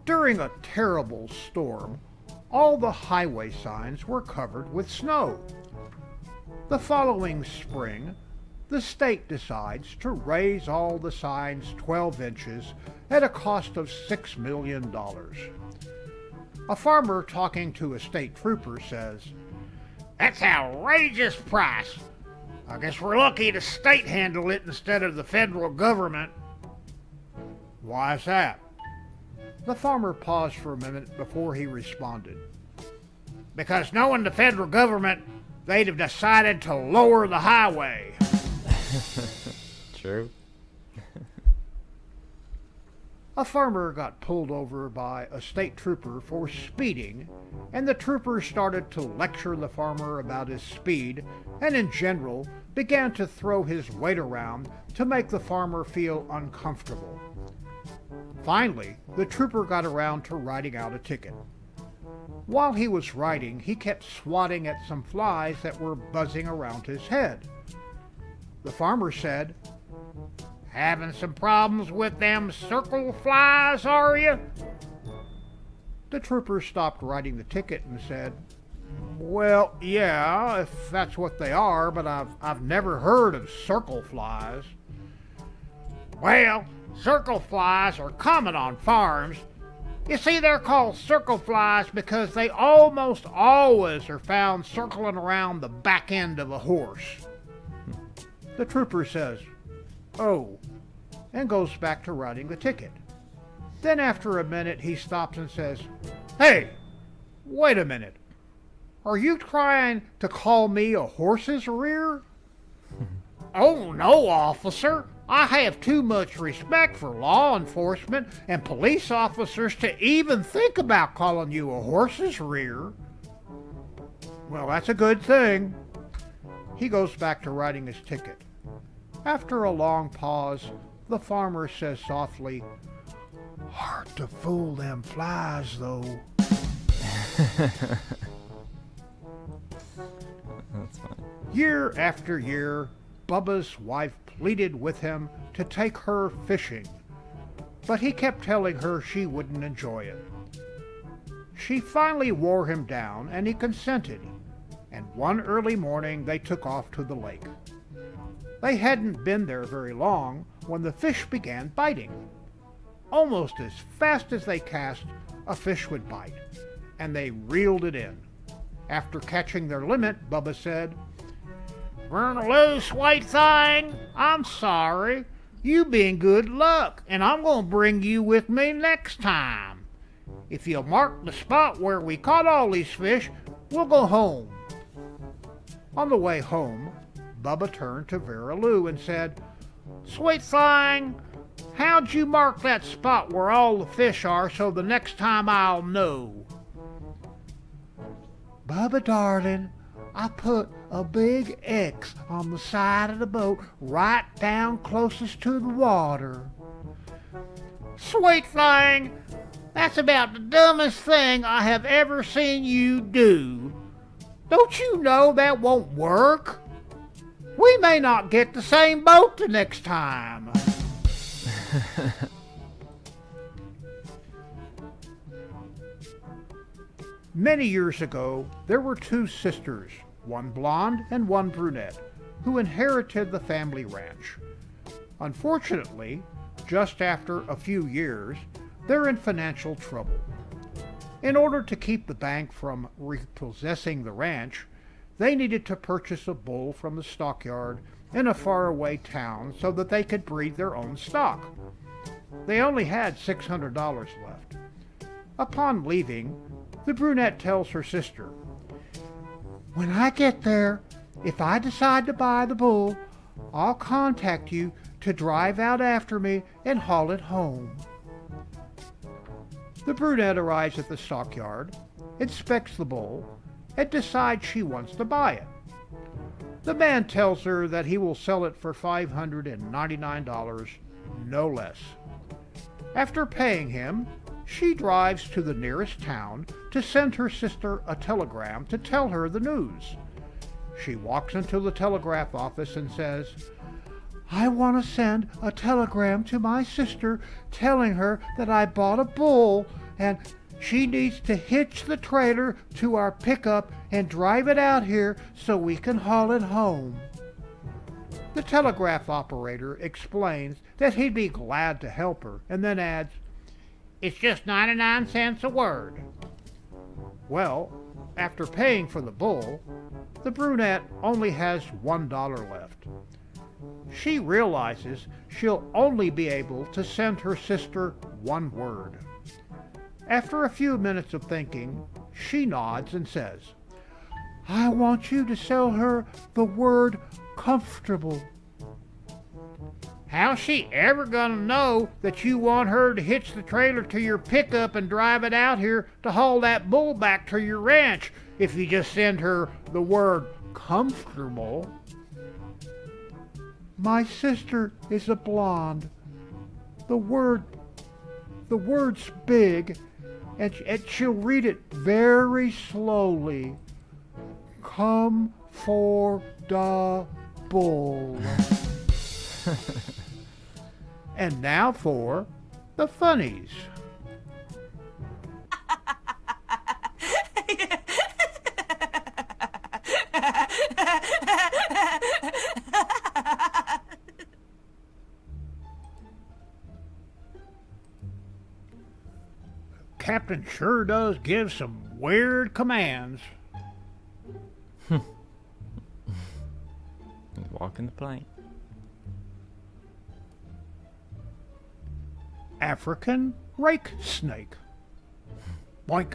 During a terrible storm, all the highway signs were covered with snow. The following spring, the state decides to raise all the signs 12 inches at a cost of $6 million. A farmer talking to a state trooper says, "That's an outrageous price. I guess we're lucky the state handled it instead of the federal government." "Why is that?" The farmer paused for a minute before he responded. "Because knowing the federal government, they'd have decided to lower the highway." True. A farmer got pulled over by a state trooper for speeding, and the trooper started to lecture the farmer about his speed and in general began to throw his weight around to make the farmer feel uncomfortable. Finally, the trooper got around to writing out a ticket. While he was writing, he kept swatting at some flies that were buzzing around his head. The farmer said, "Having some problems with them circle flies, are you?" The trooper stopped writing the ticket and said, "Well, yeah, if that's what they are, but I've never heard of circle flies." "Well, circle flies are common on farms, You see, they're called circle flies because they almost always are found circling around the back end of a horse. The trooper says, "Oh," and goes back to writing the ticket. Then after a minute he stops and says, "Hey, wait a minute. Are you trying to call me a horse's rear?" "Oh no, officer. I have too much respect for law enforcement and police officers to even think about calling you a horse's rear." "Well, that's a good thing." He goes back to writing his ticket. After a long pause, the farmer says softly, "Hard to fool them flies, though." That's fine. Year after year, Bubba's wife pleaded with him to take her fishing, but he kept telling her she wouldn't enjoy it. She finally wore him down, and he consented, and one early morning they took off to the lake. They hadn't been there very long when the fish began biting. Almost as fast as they cast, a fish would bite, and they reeled it in. After catching their limit, Bubba said, "Run a loose, white thing. I'm sorry. You been good luck, and I'm going to bring you with me next time. If you'll mark the spot where we caught all these fish, we'll go home." On the way home, Bubba turned to Vera Lou and said, "Sweet thing, how'd you mark that spot where all the fish are so the next time I'll know?" "Bubba, darling, I put a big X on the side of the boat right down closest to the water." "Sweet thing, that's about the dumbest thing I have ever seen you do. Don't you know that won't work? We may not get the same boat the next time." Many years ago, there were two sisters, one blonde and one brunette, who inherited the family ranch. Unfortunately, just after a few years, they're in financial trouble. In order to keep the bank from repossessing the ranch, they needed to purchase a bull from the stockyard in a faraway town so that they could breed their own stock. They only had $600 left. Upon leaving, the brunette tells her sister, "When I get there, if I decide to buy the bull, I'll contact you to drive out after me and haul it home." The brunette arrives at the stockyard, inspects the bull, and decides she wants to buy it. The man tells her that he will sell it for $599, no less. After paying him, she drives to the nearest town to send her sister a telegram to tell her the news. She walks into the telegraph office and says, "I want to send a telegram to my sister telling her that I bought a bull and she needs to hitch the trailer to our pickup and drive it out here so we can haul it home." The telegraph operator explains that he'd be glad to help her and then adds, "It's just 99 cents a word." Well, after paying for the bull, the brunette only has $1 left. She realizes she'll only be able to send her sister one word. After a few minutes of thinking, she nods and says, "I want you to sell her the word comfortable." "How's she ever gonna know that you want her to hitch the trailer to your pickup and drive it out here to haul that bull back to your ranch if you just send her the word comfortable?" "My sister is a blonde. The word's big, and she'll read it very slowly. Come for the bull." And now for the funnies. captain sure does give some weird commands. Walking the plank. African rake snake. Boink.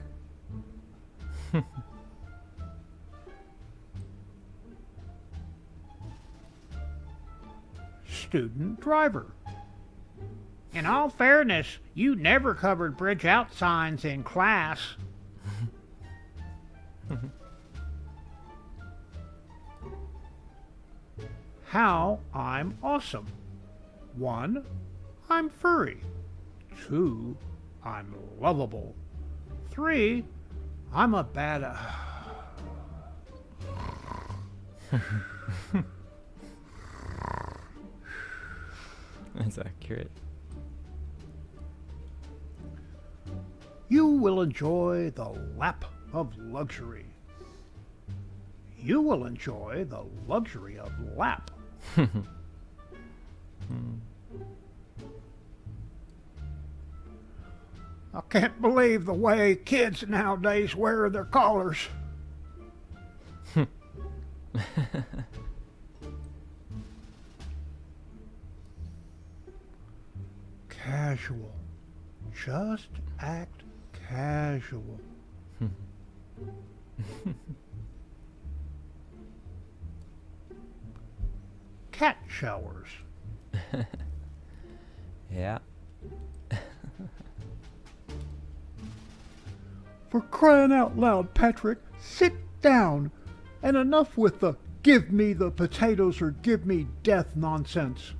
Student driver. In all fairness, you never covered bridge out signs in class. How I'm awesome. 1, I'm furry. 2, I'm lovable. 3, I'm a bad... That's accurate. You will enjoy the lap of luxury. You will enjoy the luxury of lap. I can't believe the way kids nowadays wear their collars. Casual. Just act casual. Cat showers. Yeah. For crying out loud, Patrick, sit down. And enough with the give me the potatoes or give me death nonsense.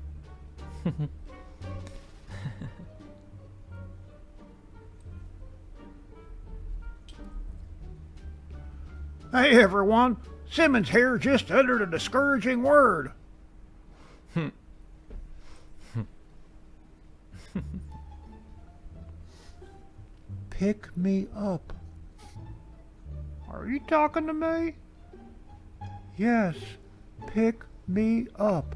Hey everyone, Simmons here just uttered a discouraging word. Pick me up. Are you talking to me? Yes, pick me up.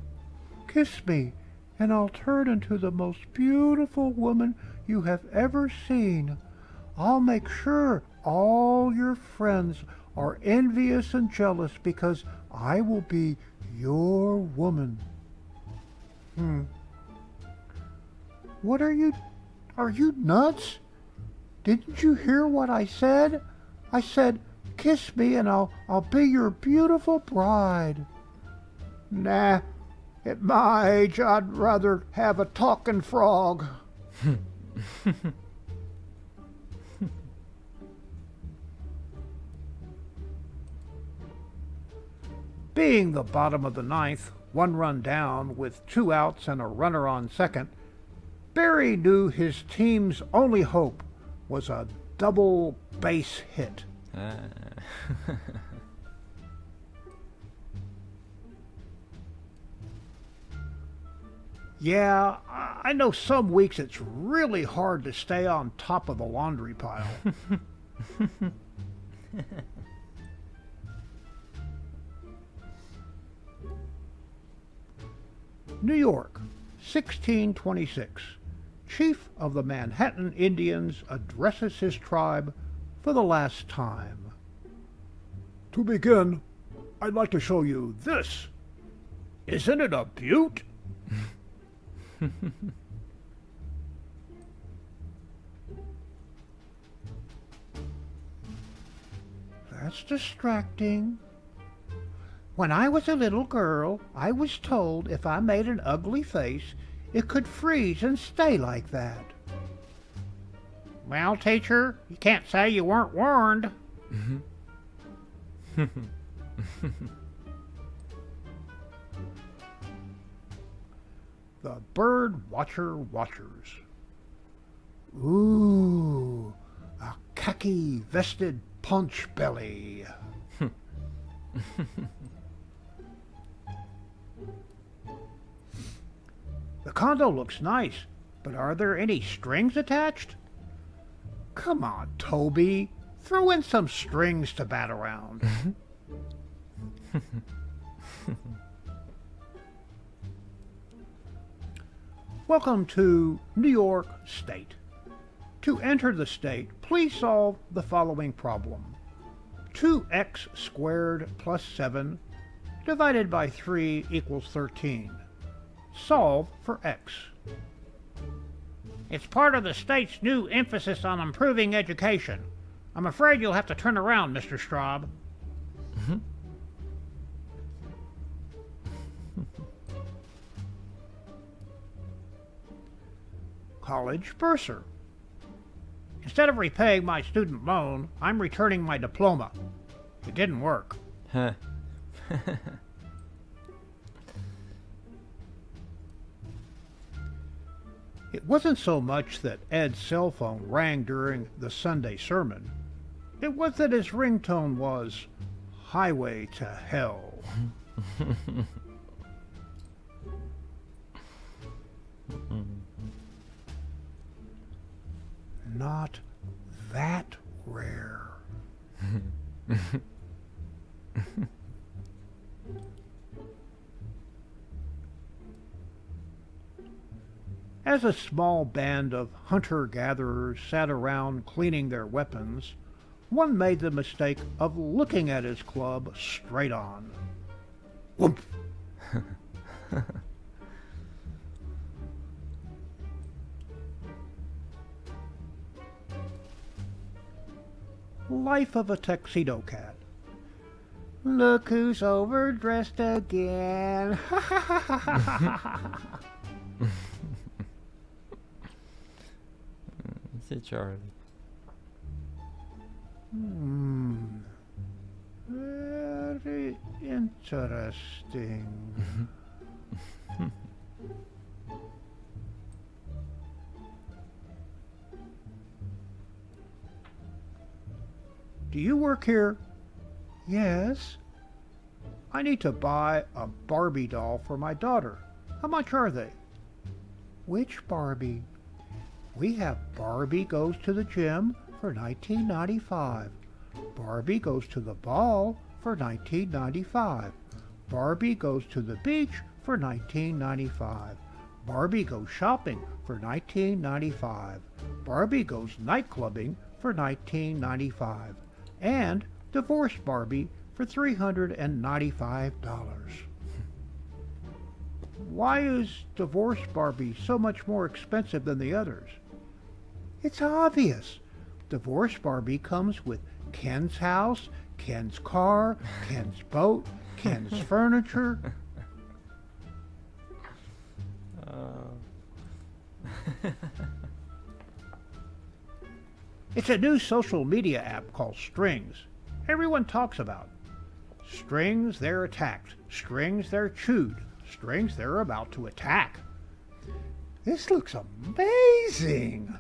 Kiss me, and I'll turn into the most beautiful woman you have ever seen. I'll make sure all your friends are envious and jealous because I will be your woman. What are you nuts? Didn't you hear what I said? I said, kiss me and I'll be your beautiful bride. Nah, at my age I'd rather have a talking frog. Being the bottom of the ninth, 1 run down with 2 outs and a runner on second, Barry knew his team's only hope was a double base hit. Yeah, I know some weeks it's really hard to stay on top of the laundry pile. New York, 1626. Chief of the Manhattan Indians addresses his tribe for the last time. To begin, I'd like to show you this. Isn't it a beaut? That's distracting. When I was a little girl, I was told if I made an ugly face, it could freeze and stay like that. Well, teacher, you can't say you weren't warned. The bird watcher watchers. Ooh, a khaki vested punch belly. The condo looks nice, but are there any strings attached? Come on, Toby. Throw in some strings to bat around. Welcome to New York State. To enter the state, please solve the following problem. 2x squared plus 7 divided by 3 equals 13. Solve for x. It's part of the state's new emphasis on improving education. I'm afraid you'll have to turn around, Mr. Straub. College bursar. Instead of repaying my student loan, I'm returning my diploma. It didn't work. Huh. It wasn't so much that Ed's cell phone rang during the Sunday sermon. It was that his ringtone was Highway to Hell. Not that rare. As a small band of hunter-gatherers sat around cleaning their weapons, one made the mistake of looking at his club straight on. Whoomp! Life of a Tuxedo Cat. Look who's overdressed again. Say Charlie. Very interesting. Do you work here? Yes. I need to buy a Barbie doll for my daughter. How much are they? Which Barbie? We have Barbie Goes to the Gym for $19.95. Barbie Goes to the Ball for $19.95. Barbie Goes to the Beach for $19.95. Barbie Goes Shopping for $19.95. Barbie Goes Nightclubbing for $19.95. And Divorce Barbie for $395. Why is Divorce Barbie so much more expensive than the others? It's obvious. Divorce Barbie comes with Ken's house, Ken's car, Ken's boat, Ken's furniture. It's a new social media app called Strings. Everyone talks about. Strings they're attacked. Strings they're chewed. Strings they're about to attack. This looks amazing.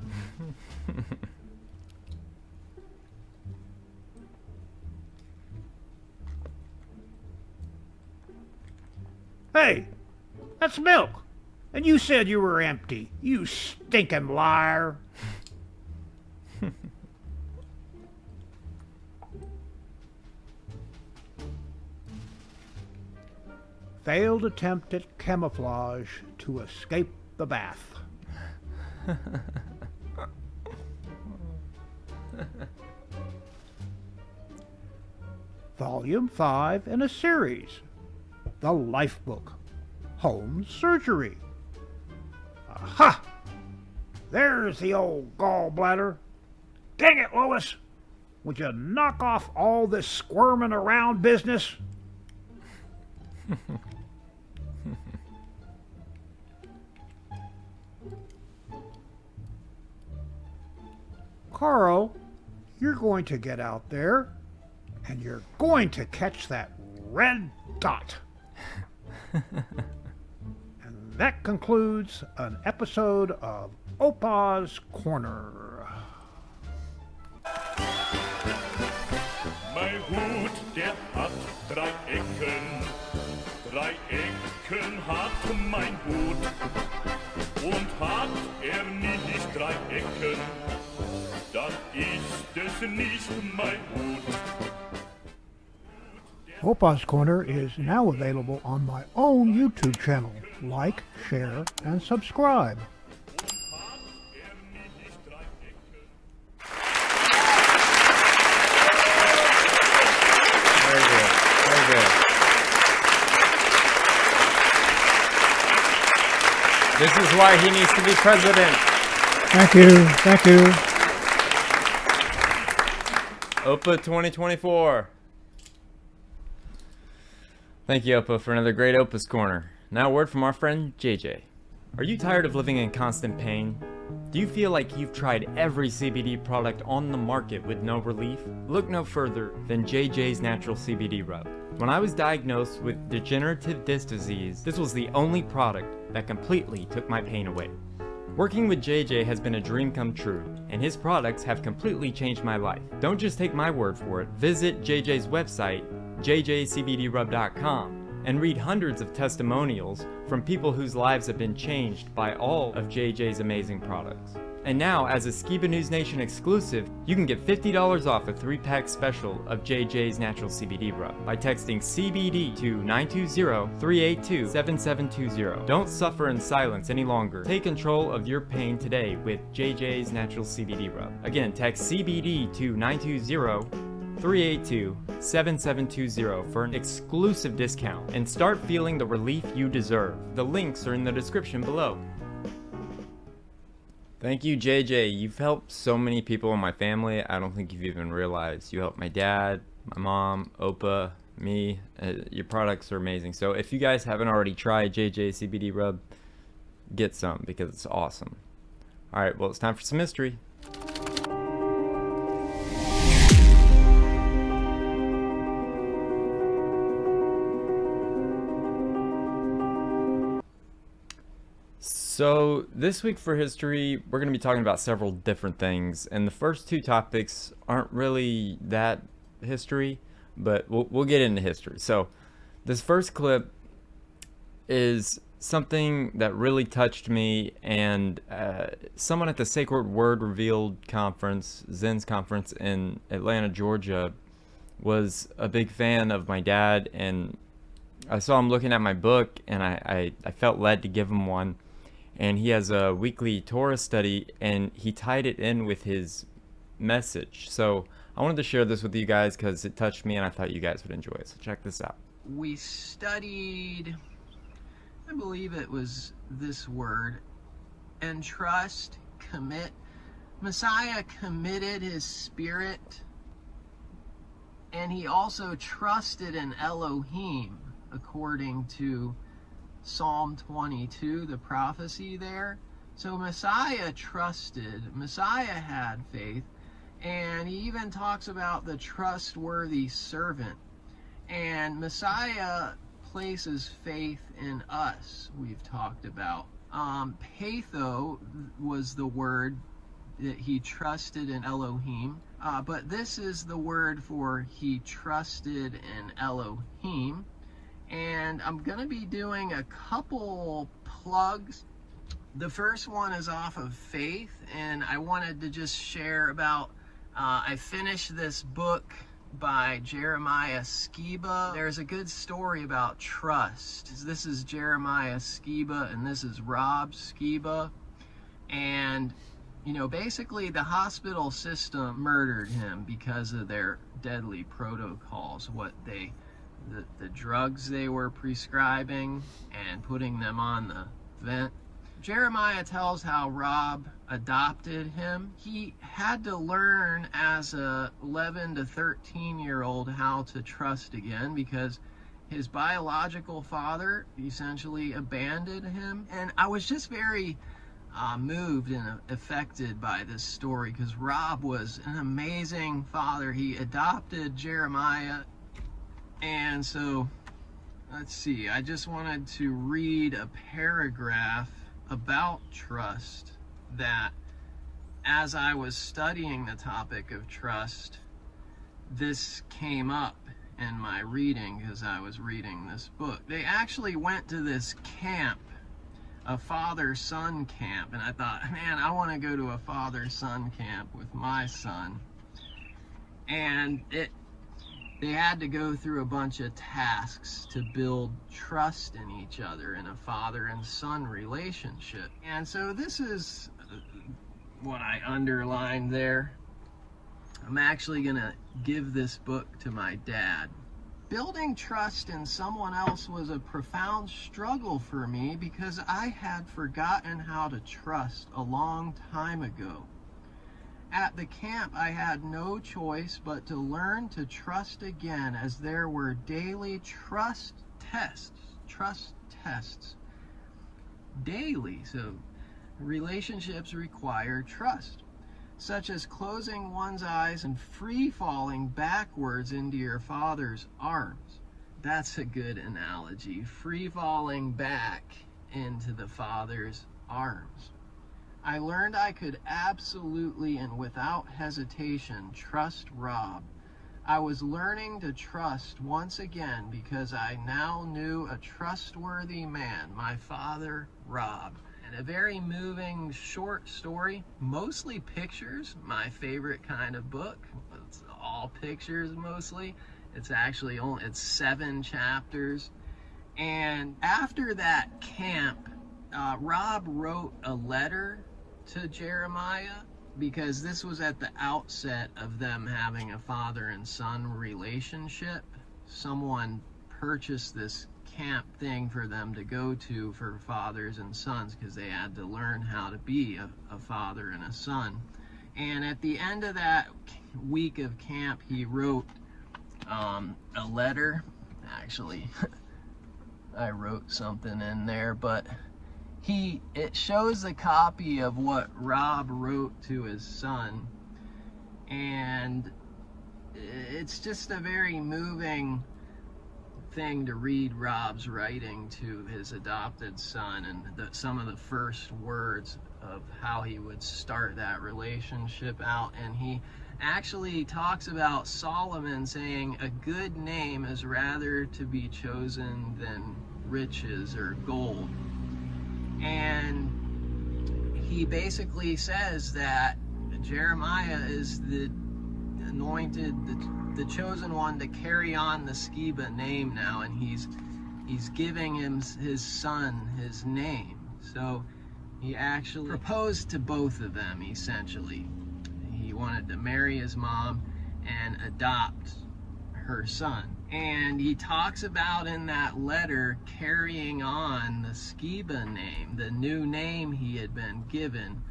Hey, that's milk. And you said you were empty. You stinking liar. Failed attempt at camouflage to escape the bath. Volume 5 in a series. The Life Book. Home Surgery. Aha! There's the old gallbladder. Dang it, Lois! Would you knock off all this squirming around business? Carl, you're going to get out there, and you're going to catch that red dot. And that concludes an episode of Opus Corner. Mein Hut, der hat 3 Ecken. 3 Ecken hat mein Hut. Und hat nicht 3 Ecken, dann ist es nicht mein Hut. Opus Corner is now available on my own YouTube channel. Like, share, and subscribe. This is why he needs to be president. Thank you. Thank you. OPA 2024. Thank you, OPA, for another great Opus Corner. Now a word from our friend, JJ. Are you tired of living in constant pain? Do you feel like you've tried every CBD product on the market with no relief? Look no further than JJ's Natural CBD Rub. When I was diagnosed with degenerative disc disease, this was the only product that completely took my pain away. Working with JJ has been a dream come true, and his products have completely changed my life. Don't just take my word for it. Visit JJ's website, jjcbdrub.com, and read hundreds of testimonials from people whose lives have been changed by all of JJ's amazing products. And now, as a Skiba News Nation exclusive, you can get $50 off a 3-pack special of JJ's Natural CBD Rub by texting CBD to 920-382-7720. Don't suffer in silence any longer. Take control of your pain today with JJ's Natural CBD Rub. Again, text CBD to 920-382-7720 for an exclusive discount and start feeling the relief you deserve. The links are in the description below. Thank you, JJ. You've helped so many people in my family. I don't think you've even realized. You helped my dad, my mom, Opa, me. Your products are amazing. So if you guys haven't already tried JJ CBD Rub, get some because it's awesome. All right, well, it's time for some mystery. So this week for history, we're going to be talking about several different things, and the first two topics aren't really that history, but we'll get into history. So this first clip is something that really touched me, and someone at the Sacred Word Revealed conference, Zen's conference in Atlanta, Georgia, was a big fan of my dad, and I saw him looking at my book, and I felt led to give him one. And he has a weekly Torah study, and he tied it in with his message. So I wanted to share this with you guys because it touched me, and I thought you guys would enjoy it. So check this out. We studied, I believe it was this word, entrust, commit. Messiah committed his spirit, and he also trusted in Elohim, according to Psalm 22, the prophecy there. So Messiah trusted, Messiah had faith, and he even talks about the trustworthy servant. And Messiah places faith in us, we've talked about. Patho was the word that he trusted in Elohim, but this is the word for he trusted in Elohim. And I'm going to be doing a couple plugs. The first one is off of faith, and I wanted to just share about, I finished this book by Jeremiah Skiba. There's a good story about trust. This is Jeremiah Skiba, and this is Rob Skiba. And, you know, basically the hospital system murdered him because of their deadly protocols, the drugs they were prescribing and putting them on the vent. Jeremiah tells how Rob adopted him. He had to learn as a 11 to 13-year-old how to trust again because his biological father essentially abandoned him. And I was just very moved and affected by this story because Rob was an amazing father. He adopted Jeremiah. And so, let's see, I just wanted to read a paragraph about trust that, as I was studying the topic of trust, this came up in my reading as I was reading this book. They actually went to this camp, a father-son camp, and I thought, man, I want to go to a father-son camp with my son. And they had to go through a bunch of tasks to build trust in each other in a father and son relationship. And so this is what I underlined there. I'm actually going to give this book to my dad. Building trust in someone else was a profound struggle for me because I had forgotten how to trust a long time ago. At the camp, I had no choice but to learn to trust again, as there were daily trust tests daily. So relationships require trust, such as closing one's eyes and free falling backwards into your father's arms. That's a good analogy. Free falling back into the father's arms. I learned I could absolutely and without hesitation trust Rob. I was learning to trust once again because I now knew a trustworthy man, my father, Rob. And a very moving short story, mostly pictures, my favorite kind of book. It's all pictures mostly. It's actually it's 7 chapters. And after that camp, Rob wrote a letter to Jeremiah, because this was at the outset of them having a father and son relationship. Someone purchased this camp thing for them to go to for fathers and sons because they had to learn how to be a father and a son. And at the end of that week of camp, he wrote a letter. Actually, I wrote something in there, but it shows a copy of what Rob wrote to his son, and it's just a very moving thing to read Rob's writing to his adopted son, and some of the first words of how he would start that relationship out. And he actually talks about Solomon saying a good name is rather to be chosen than riches or gold. And he basically says that Jeremiah is the anointed, the chosen one to carry on the Skiba name now, and he's giving him his son his name. So he actually proposed to both of them, essentially. He wanted to marry his mom and adopt her son. And he talks about in that letter carrying on the Skiba name, the new name he had been given,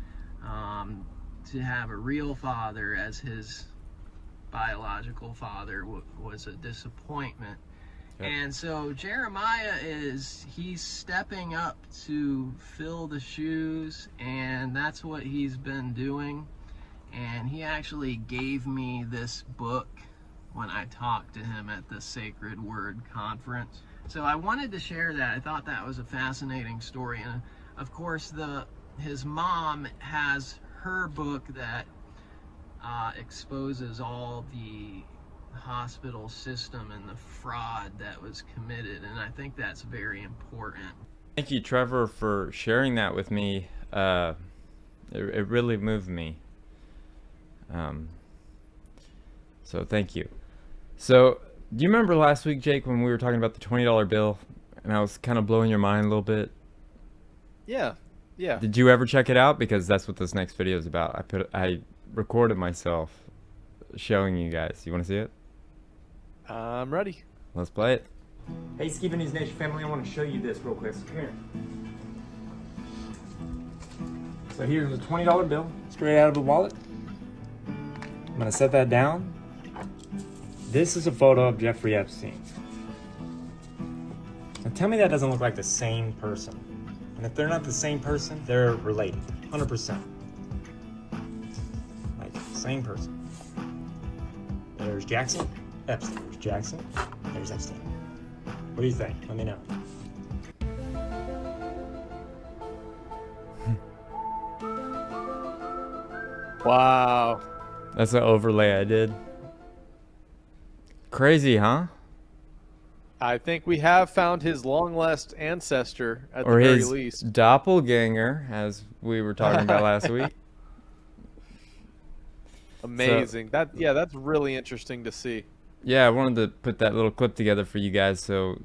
to have a real father, as his biological father was a disappointment. Yep. And so Jeremiah he's stepping up to fill the shoes, and that's what he's been doing. And he actually gave me this book when I talked to him at the Sacred Word Conference. So I wanted to share that. I thought that was a fascinating story. And of course, his mom has her book that exposes all the hospital system and the fraud that was committed, and I think that's very important. Thank you, Trevor, for sharing that with me. It really moved me. So thank you. So, do you remember last week, Jake, when we were talking about the $20 bill, and I was kind of blowing your mind a little bit? Yeah. Did you ever check it out? Because that's what this next video is about. I recorded myself showing you guys. You want to see it? I'm ready. Let's play it. Hey, Skiba News Nation family, I want to show you this real quick. So come here. So here's a $20 bill, straight out of the wallet. I'm going to set that down. This is a photo of Jeffrey Epstein. Now tell me that doesn't look like the same person. And if they're not the same person, they're related, 100%. Like, same person. There's Jackson, Epstein. There's Jackson, there's Epstein. What do you think? Let me know. Wow. That's an overlay I did. Crazy, huh? I think we have found his long-lost ancestor at the or very his least. doppelganger, as we were talking about last week. Amazing. So, that's really interesting to see. Yeah, I wanted to put that little clip together for you guys. So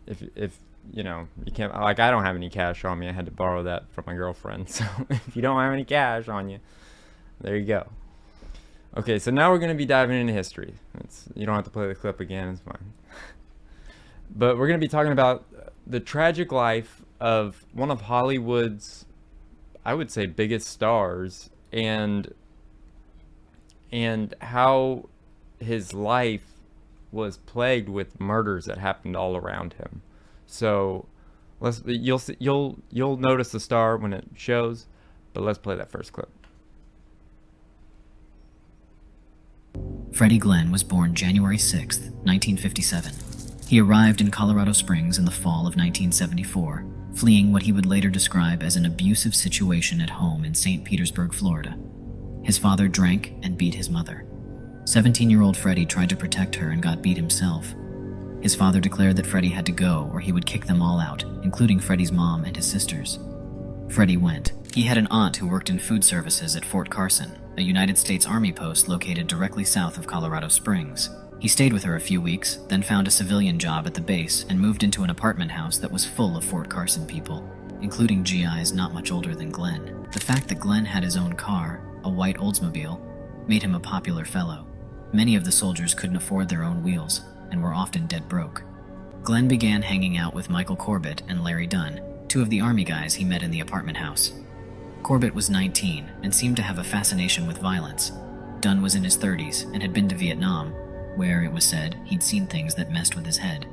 if you know, you can't, like, I don't have any cash on me. I had to borrow that from my girlfriend. So if you don't have any cash on you, there you go. Okay, so now we're going to be diving into history. You don't have to play the clip again, it's fine. But we're going to be talking about the tragic life of one of Hollywood's, I would say, biggest stars, and how his life was plagued with murders that happened all around him. So you'll notice the star when it shows, but let's play that first clip. Freddie Glenn was born January 6, 1957. He arrived in Colorado Springs in the fall of 1974, fleeing what he would later describe as an abusive situation at home in St. Petersburg, Florida. His father drank and beat his mother. 17-year-old Freddie tried to protect her and got beat himself. His father declared that Freddie had to go or he would kick them all out, including Freddie's mom and his sisters. Freddie went. He had an aunt who worked in food services at Fort Carlson, a United States Army post located directly south of Colorado Springs. He stayed with her a few weeks, then found a civilian job at the base and moved into an apartment house that was full of Fort Carlson people, including GIs not much older than Glenn. The fact that Glenn had his own car, a white Oldsmobile, made him a popular fellow. Many of the soldiers couldn't afford their own wheels and were often dead broke. Glenn began hanging out with Michael Corbett and Larry Dunn, two of the Army guys he met in the apartment house. Corbett was 19 and seemed to have a fascination with violence. Dunn was in his 30s and had been to Vietnam, where, it was said, he'd seen things that messed with his head.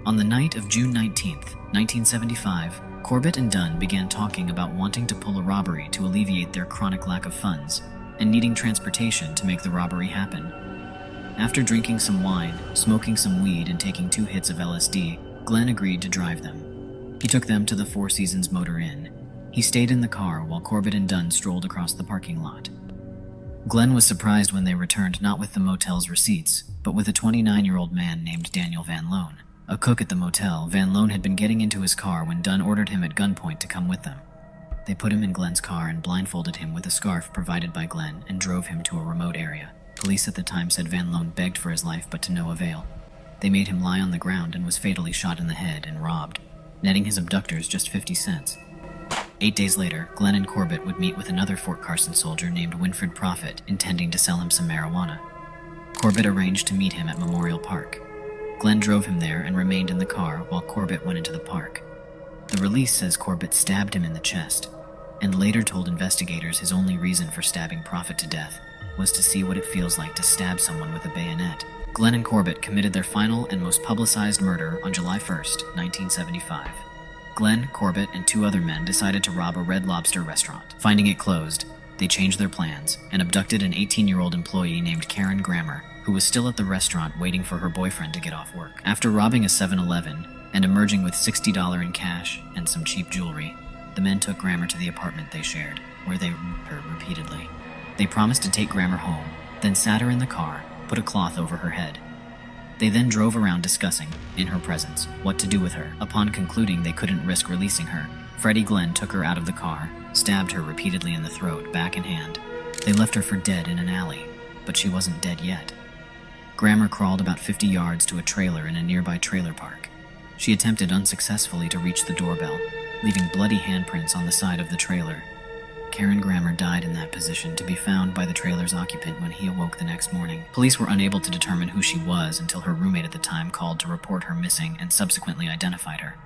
On the night of June 19th, 1975, Corbett and Dunn began talking about wanting to pull a robbery to alleviate their chronic lack of funds and needing transportation to make the robbery happen. After drinking some wine, smoking some weed, and taking 2 hits of LSD, Glenn agreed to drive them. He took them to the Four Seasons Motor Inn. He stayed in the car while Corbett and Dunn strolled across the parking lot. Glenn was surprised when they returned not with the motel's receipts, but with a 29-year-old man named Daniel Van Loan. A cook at the motel, Van Loan had been getting into his car when Dunn ordered him at gunpoint to come with them. They put him in Glenn's car and blindfolded him with a scarf provided by Glenn and drove him to a remote area. Police at the time said Van Loan begged for his life, but to no avail. They made him lie on the ground and was fatally shot in the head and robbed, netting his abductors just 50 cents. 8 days later, Glenn and Corbett would meet with another Fort Carlson soldier named Winfred Profit, intending to sell him some marijuana. Corbett arranged to meet him at Memorial Park. Glenn drove him there and remained in the car while Corbett went into the park. The release says Corbett stabbed him in the chest, and later told investigators his only reason for stabbing Profit to death was to see what it feels like to stab someone with a bayonet. Glenn and Corbett committed their final and most publicized murder on July 1st, 1975. Glenn, Corbett, and 2 other men decided to rob a Red Lobster restaurant. Finding it closed, they changed their plans and abducted an 18-year-old employee named Kelsey Grammer, who was still at the restaurant waiting for her boyfriend to get off work. After robbing a 7-Eleven and emerging with $60 in cash and some cheap jewelry, the men took Grammer to the apartment they shared, where they raped her repeatedly. They promised to take Grammer home, then sat her in the car, put a cloth over her head. They then drove around discussing, in her presence, what to do with her. Upon concluding they couldn't risk releasing her, Freddie Glenn took her out of the car, stabbed her repeatedly in the throat, back and hand. They left her for dead in an alley, but she wasn't dead yet. Grammer crawled about 50 yards to a trailer in a nearby trailer park. She attempted unsuccessfully to reach the doorbell, leaving bloody handprints on the side of the trailer. Kelsey Grammer died in that position, to be found by the trailer's occupant when he awoke the next morning. Police were unable to determine who she was until her roommate at the time called to report her missing and subsequently identified her.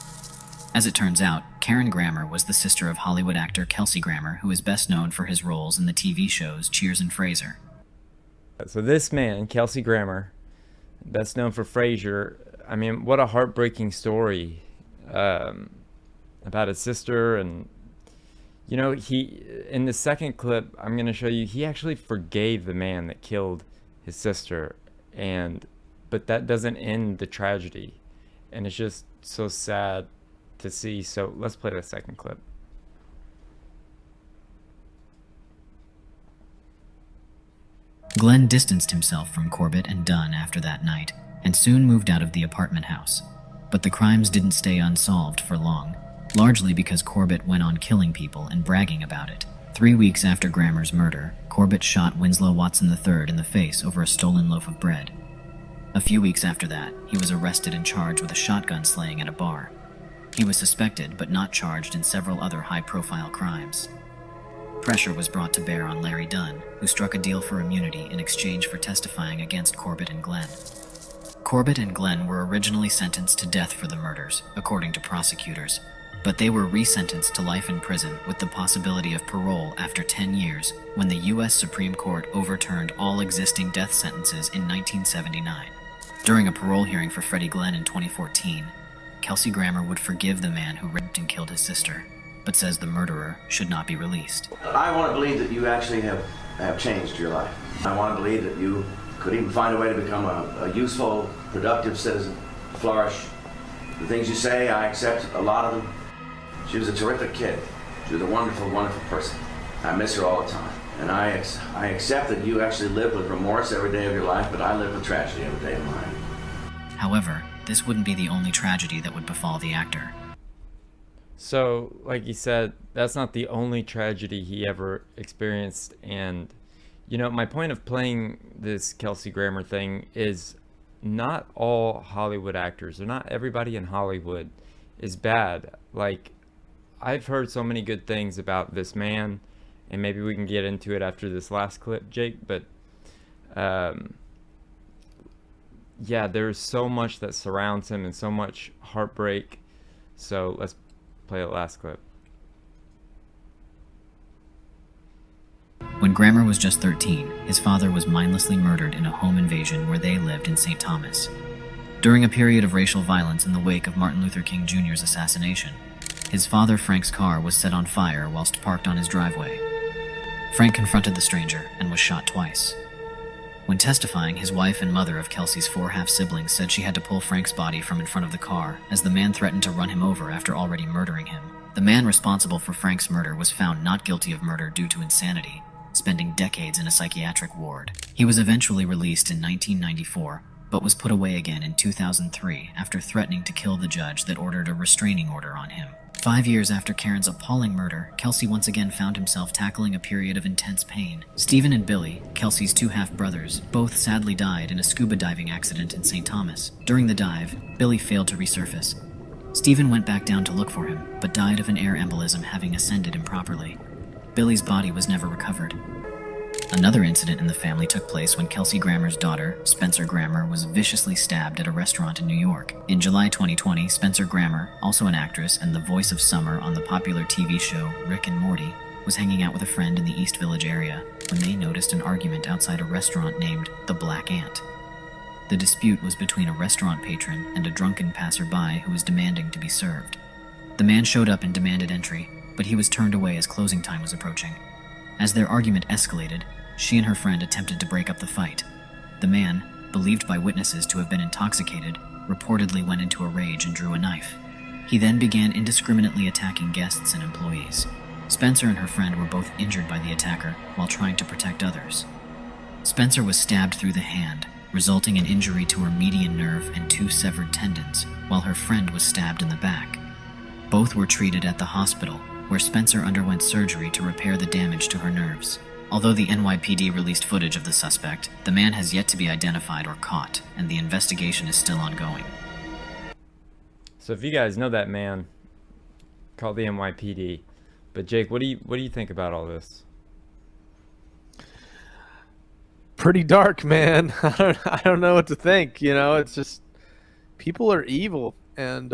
As it turns out, Kelsey Grammer was the sister of Hollywood actor Kelsey Grammer, who is best known for his roles in the TV shows Cheers and Frasier. So this man, Kelsey Grammer, best known for Frasier, I mean, what a heartbreaking story about his sister. And you know, he, in the second clip I'm going to show you, he actually forgave the man that killed his sister, but that doesn't end the tragedy, and it's just so sad to see. So let's play the second clip. Glenn distanced himself from Corbett and Dunn after that night, and soon moved out of the apartment house. But the crimes didn't stay unsolved for long, largely because Corbett went on killing people and bragging about it. 3 weeks after Grammer's murder, Corbett shot Winslow Watson III in the face over a stolen loaf of bread. A few weeks after that, he was arrested and charged with a shotgun slaying at a bar. He was suspected but not charged in several other high-profile crimes. Pressure was brought to bear on Larry Dunn, who struck a deal for immunity in exchange for testifying against Corbett and Glenn. Corbett and Glenn were originally sentenced to death for the murders, according to prosecutors, but they were resentenced to life in prison with the possibility of parole after 10 years when the U.S. Supreme Court overturned all existing death sentences in 1979. During a parole hearing for Freddie Glenn in 2014, Kelsey Grammer would forgive the man who raped and killed his sister, but says the murderer should not be released. I want to believe that you actually have changed your life. I want to believe that you could even find a way to become a useful, productive citizen, flourish. The things you say, I accept a lot of them. She was a terrific kid. She was a wonderful, wonderful person. I miss her all the time. And I accept that you actually live with remorse every day of your life, but I live with tragedy every day of mine. However, this wouldn't be the only tragedy that would befall the actor. So, like he said, that's not the only tragedy he ever experienced. And, you know, my point of playing this Kelsey Grammer thing is not all Hollywood actors, or not everybody in Hollywood is bad. Like, I've heard so many good things about this man, and maybe we can get into it after this last clip, Jake, but yeah, there's so much that surrounds him and so much heartbreak. So let's play the last clip. When Grammer was just 13, his father was mindlessly murdered in a home invasion where they lived in St. Thomas. During a period of racial violence in the wake of Martin Luther King Jr.'s assassination, his father Frank's car was set on fire whilst parked on his driveway. Frank confronted the stranger and was shot twice. When testifying, his wife and mother of Kelsey's 4 half-siblings said she had to pull Frank's body from in front of the car as the man threatened to run him over after already murdering him. The man responsible for Frank's murder was found not guilty of murder due to insanity, spending decades in a psychiatric ward. He was eventually released in 1994, but was put away again in 2003 after threatening to kill the judge that ordered a restraining order on him. 5 years after Karen's appalling murder, Kelsey once again found himself tackling a period of intense pain. Stephen and Billy, Kelsey's 2 half-brothers, both sadly died in a scuba diving accident in St. Thomas. During the dive, Billy failed to resurface. Stephen went back down to look for him, but died of an air embolism having ascended improperly. Billy's body was never recovered. Another incident in the family took place when Kelsey Grammer's daughter, Spencer Grammer, was viciously stabbed at a restaurant in New York. In July 2020, Spencer Grammer, also an actress and the voice of Summer on the popular TV show Rick and Morty, was hanging out with a friend in the East Village area when they noticed an argument outside a restaurant named The Black Ant. The dispute was between a restaurant patron and a drunken passerby who was demanding to be served. The man showed up and demanded entry, but he was turned away as closing time was approaching. As their argument escalated, she and her friend attempted to break up the fight. The man, believed by witnesses to have been intoxicated, reportedly went into a rage and drew a knife. He then began indiscriminately attacking guests and employees. Spencer and her friend were both injured by the attacker while trying to protect others. Spencer was stabbed through the hand, resulting in injury to her median nerve and 2 severed tendons, while her friend was stabbed in the back. Both were treated at the hospital, where Spencer underwent surgery to repair the damage to her nerves. Although the NYPD released footage of the suspect, the man has yet to be identified or caught, and the investigation is still ongoing. So if you guys know that man, call the NYPD. But Jake, what do you think about all this? Pretty dark, man. I don't know what to think. You know, it's just people are evil, and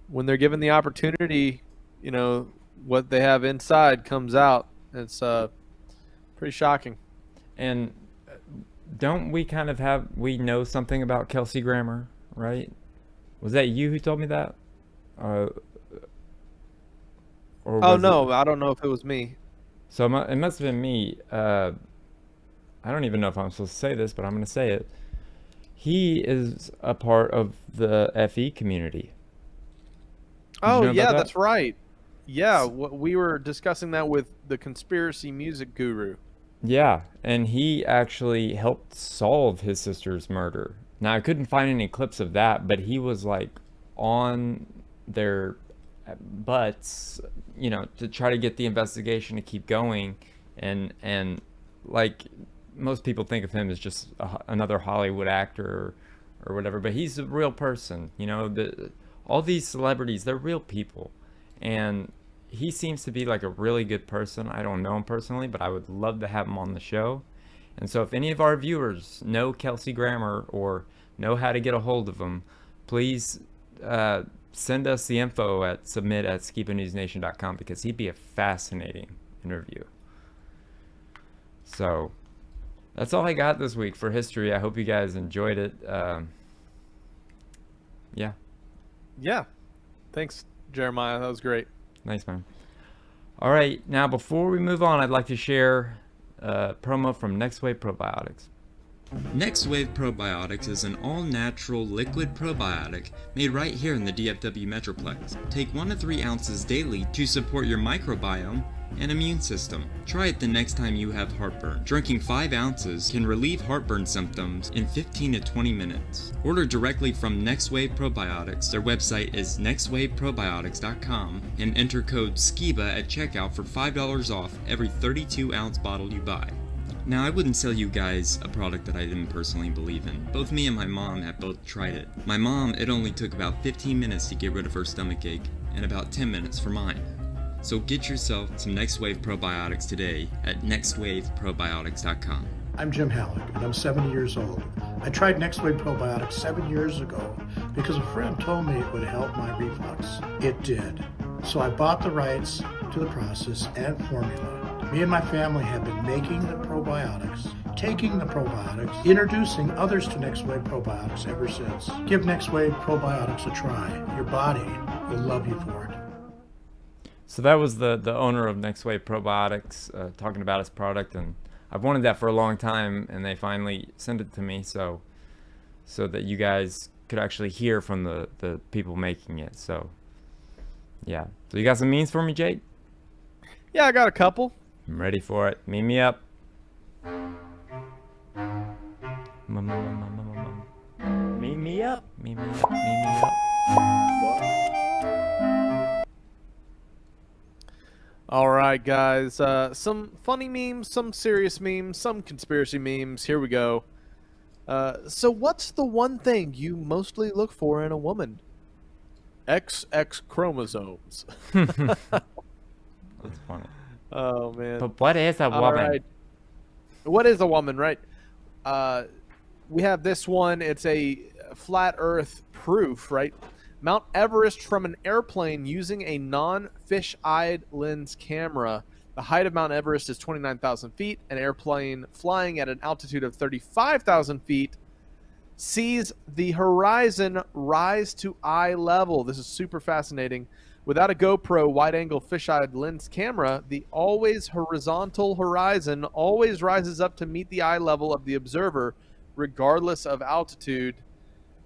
when they're given the opportunity, you know, what they have inside comes out. It's pretty shocking. And don't we kind of we know something about Kelsey Grammer, right? Was that you who told me that? Or oh, no, I don't know if it was me. So it must have been me. I don't even know if I'm supposed to say this, but I'm going to say it. He is a part of the FE community. Oh, yeah, that's right. Yeah, we were discussing that with the conspiracy music guru. Yeah, and he actually helped solve his sister's murder. Now, I couldn't find any clips of that, but he was like on their butts, you know, to try to get the investigation to keep going. And like most people think of him as just another Hollywood actor or whatever, but he's a real person. You know, all these celebrities, they're real people. And he seems to be like a really good person. I don't know him personally, but I would love to have him on the show. And so if any of our viewers know Kelsey Grammer or know how to get a hold of him, please send us the info at submit@skibanewsnation.com, because he'd be a fascinating interview. So that's all I got this week for history. I hope you guys enjoyed it. Yeah. Thanks, Jeremiah. That was great. Nice, man. All right, now before we move on, I'd like to share a promo from Next Wave Probiotics. Next Wave Probiotics is an all-natural liquid probiotic made right here in the DFW Metroplex. Take 1 to 3 ounces daily to support your microbiome and immune system. Try it the next time you have heartburn. Drinking 5 ounces can relieve heartburn symptoms in 15 to 20 minutes. Order directly from Next Wave Probiotics. Their website is nextwaveprobiotics.com and enter code Skiba at checkout for $5 off every 32-ounce bottle you buy. Now, I wouldn't sell you guys a product that I didn't personally believe in. Both me and my mom have both tried it. My mom, it only took about 15 minutes to get rid of her stomach ache, and about 10 minutes for mine. So get yourself some Next Wave Probiotics today at nextwaveprobiotics.com. I'm Jim Halleck, and I'm 70 years old. I tried Next Wave Probiotics 7 years ago because a friend told me it would help my reflux. It did. So I bought the rights to the process and formula. Me and my family have been making the probiotics, taking the probiotics, introducing others to Next Wave Probiotics ever since. Give Next Wave Probiotics a try. Your body will love you for it. So that was the owner of Next Wave Probiotics talking about his product, and I've wanted that for a long time, and they finally sent it to me so that you guys could actually hear from the people making it. So yeah. So you got some memes for me, Jake? Yeah, I got a couple. I'm ready for it. Meet me up. Meet me up. Meet me up. Meet me up. All right, guys. Some funny memes, some serious memes, some conspiracy memes. Here we go. So what's the one thing you mostly look for in a woman? XX chromosomes. That's funny. Oh, man. But what is a woman? All right. What is a woman, right? We have this one. It's a flat Earth proof, right? Mount Everest from an airplane using a non-fish-eyed lens camera. The height of Mount Everest is 29,000 feet. An airplane flying at an altitude of 35,000 feet sees the horizon rise to eye level. This is super fascinating. Without a GoPro wide-angle fish-eyed lens camera, the always horizontal horizon always rises up to meet the eye level of the observer, regardless of altitude.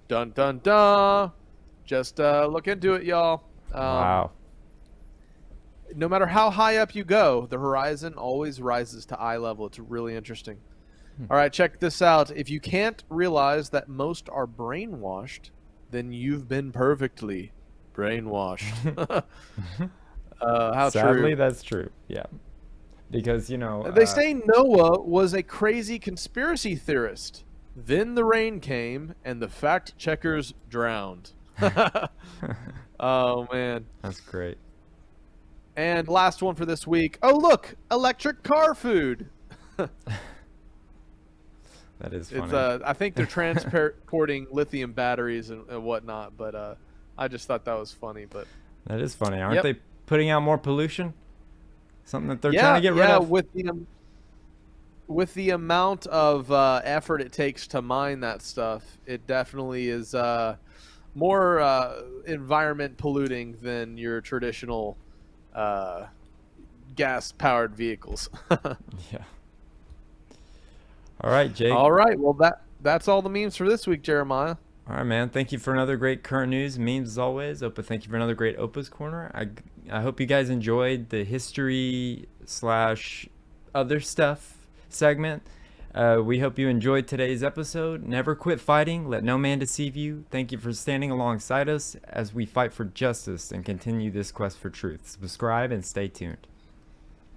Dun, dun, dun. Just look into it, y'all. Wow. No matter how high up you go, the horizon always rises to eye level. It's really interesting. All right, check this out. If you can't realize that most are brainwashed, then you've been perfectly brainwashed. How Sadly, true. that's true. Yeah. Because, you know... They say Noah was a crazy conspiracy theorist. Then the rain came, and the fact checkers drowned. Oh, man. That's great. And last one for this week. Oh, look! Electric car food! That is funny. It's I think they're transporting lithium batteries and whatnot, but I just thought that was funny. But that is funny. Aren't they putting out more pollution? Something that they're trying to get rid yeah, of? With the amount of effort it takes to mine that stuff, it definitely is more environment polluting than your traditional gas-powered vehicles. Yeah. All right, Jake. All right. Well, that's all the memes for this week, Jeremiah. All right, man. Thank you for another great current news memes as always. Opa, thank you for another great Opus Corner. I hope you guys enjoyed the history / other stuff segment. We hope you enjoyed today's episode. Never quit fighting. Let no man deceive you. Thank you for standing alongside us as we fight for justice and continue this quest for truth. Subscribe and stay tuned.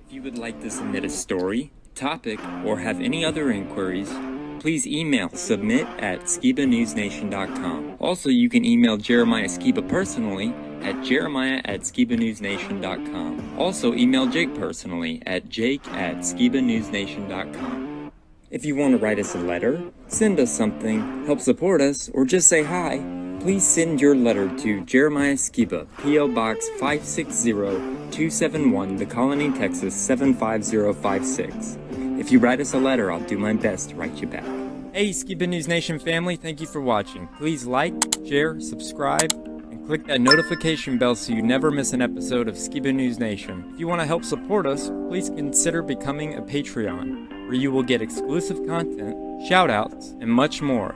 If you would like to submit a story, topic, or have any other inquiries, please email submit@skibanewsnation.com. Also, you can email Jeremiah Skiba personally at jeremiah@skibanewsnation.com. Also, email Jake personally at jake@skibanewsnation.com. If you want to write us a letter, send us something, help support us, or just say hi, please send your letter to Jeremiah Skiba, P.O. Box 560-271, The Colony, Texas 75056. If you write us a letter, I'll do my best to write you back. Hey, Skiba News Nation family, thank you for watching. Please like, share, subscribe, and click that notification bell so you never miss an episode of Skiba News Nation. If you want to help support us, please consider becoming a Patreon, where you will get exclusive content, shoutouts, and much more.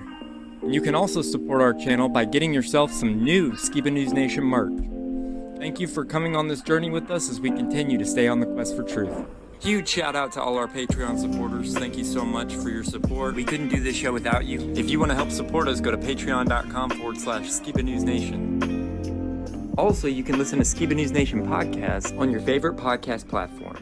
And you can also support our channel by getting yourself some new Skiba News Nation merch. Thank you for coming on this journey with us as we continue to stay on the quest for truth. Huge shout out to all our Patreon supporters. Thank you so much for your support. We couldn't do this show without you. If you want to help support us, go to patreon.com/Skiba News Nation. Also, you can listen to Skiba News Nation podcast on your favorite podcast platform.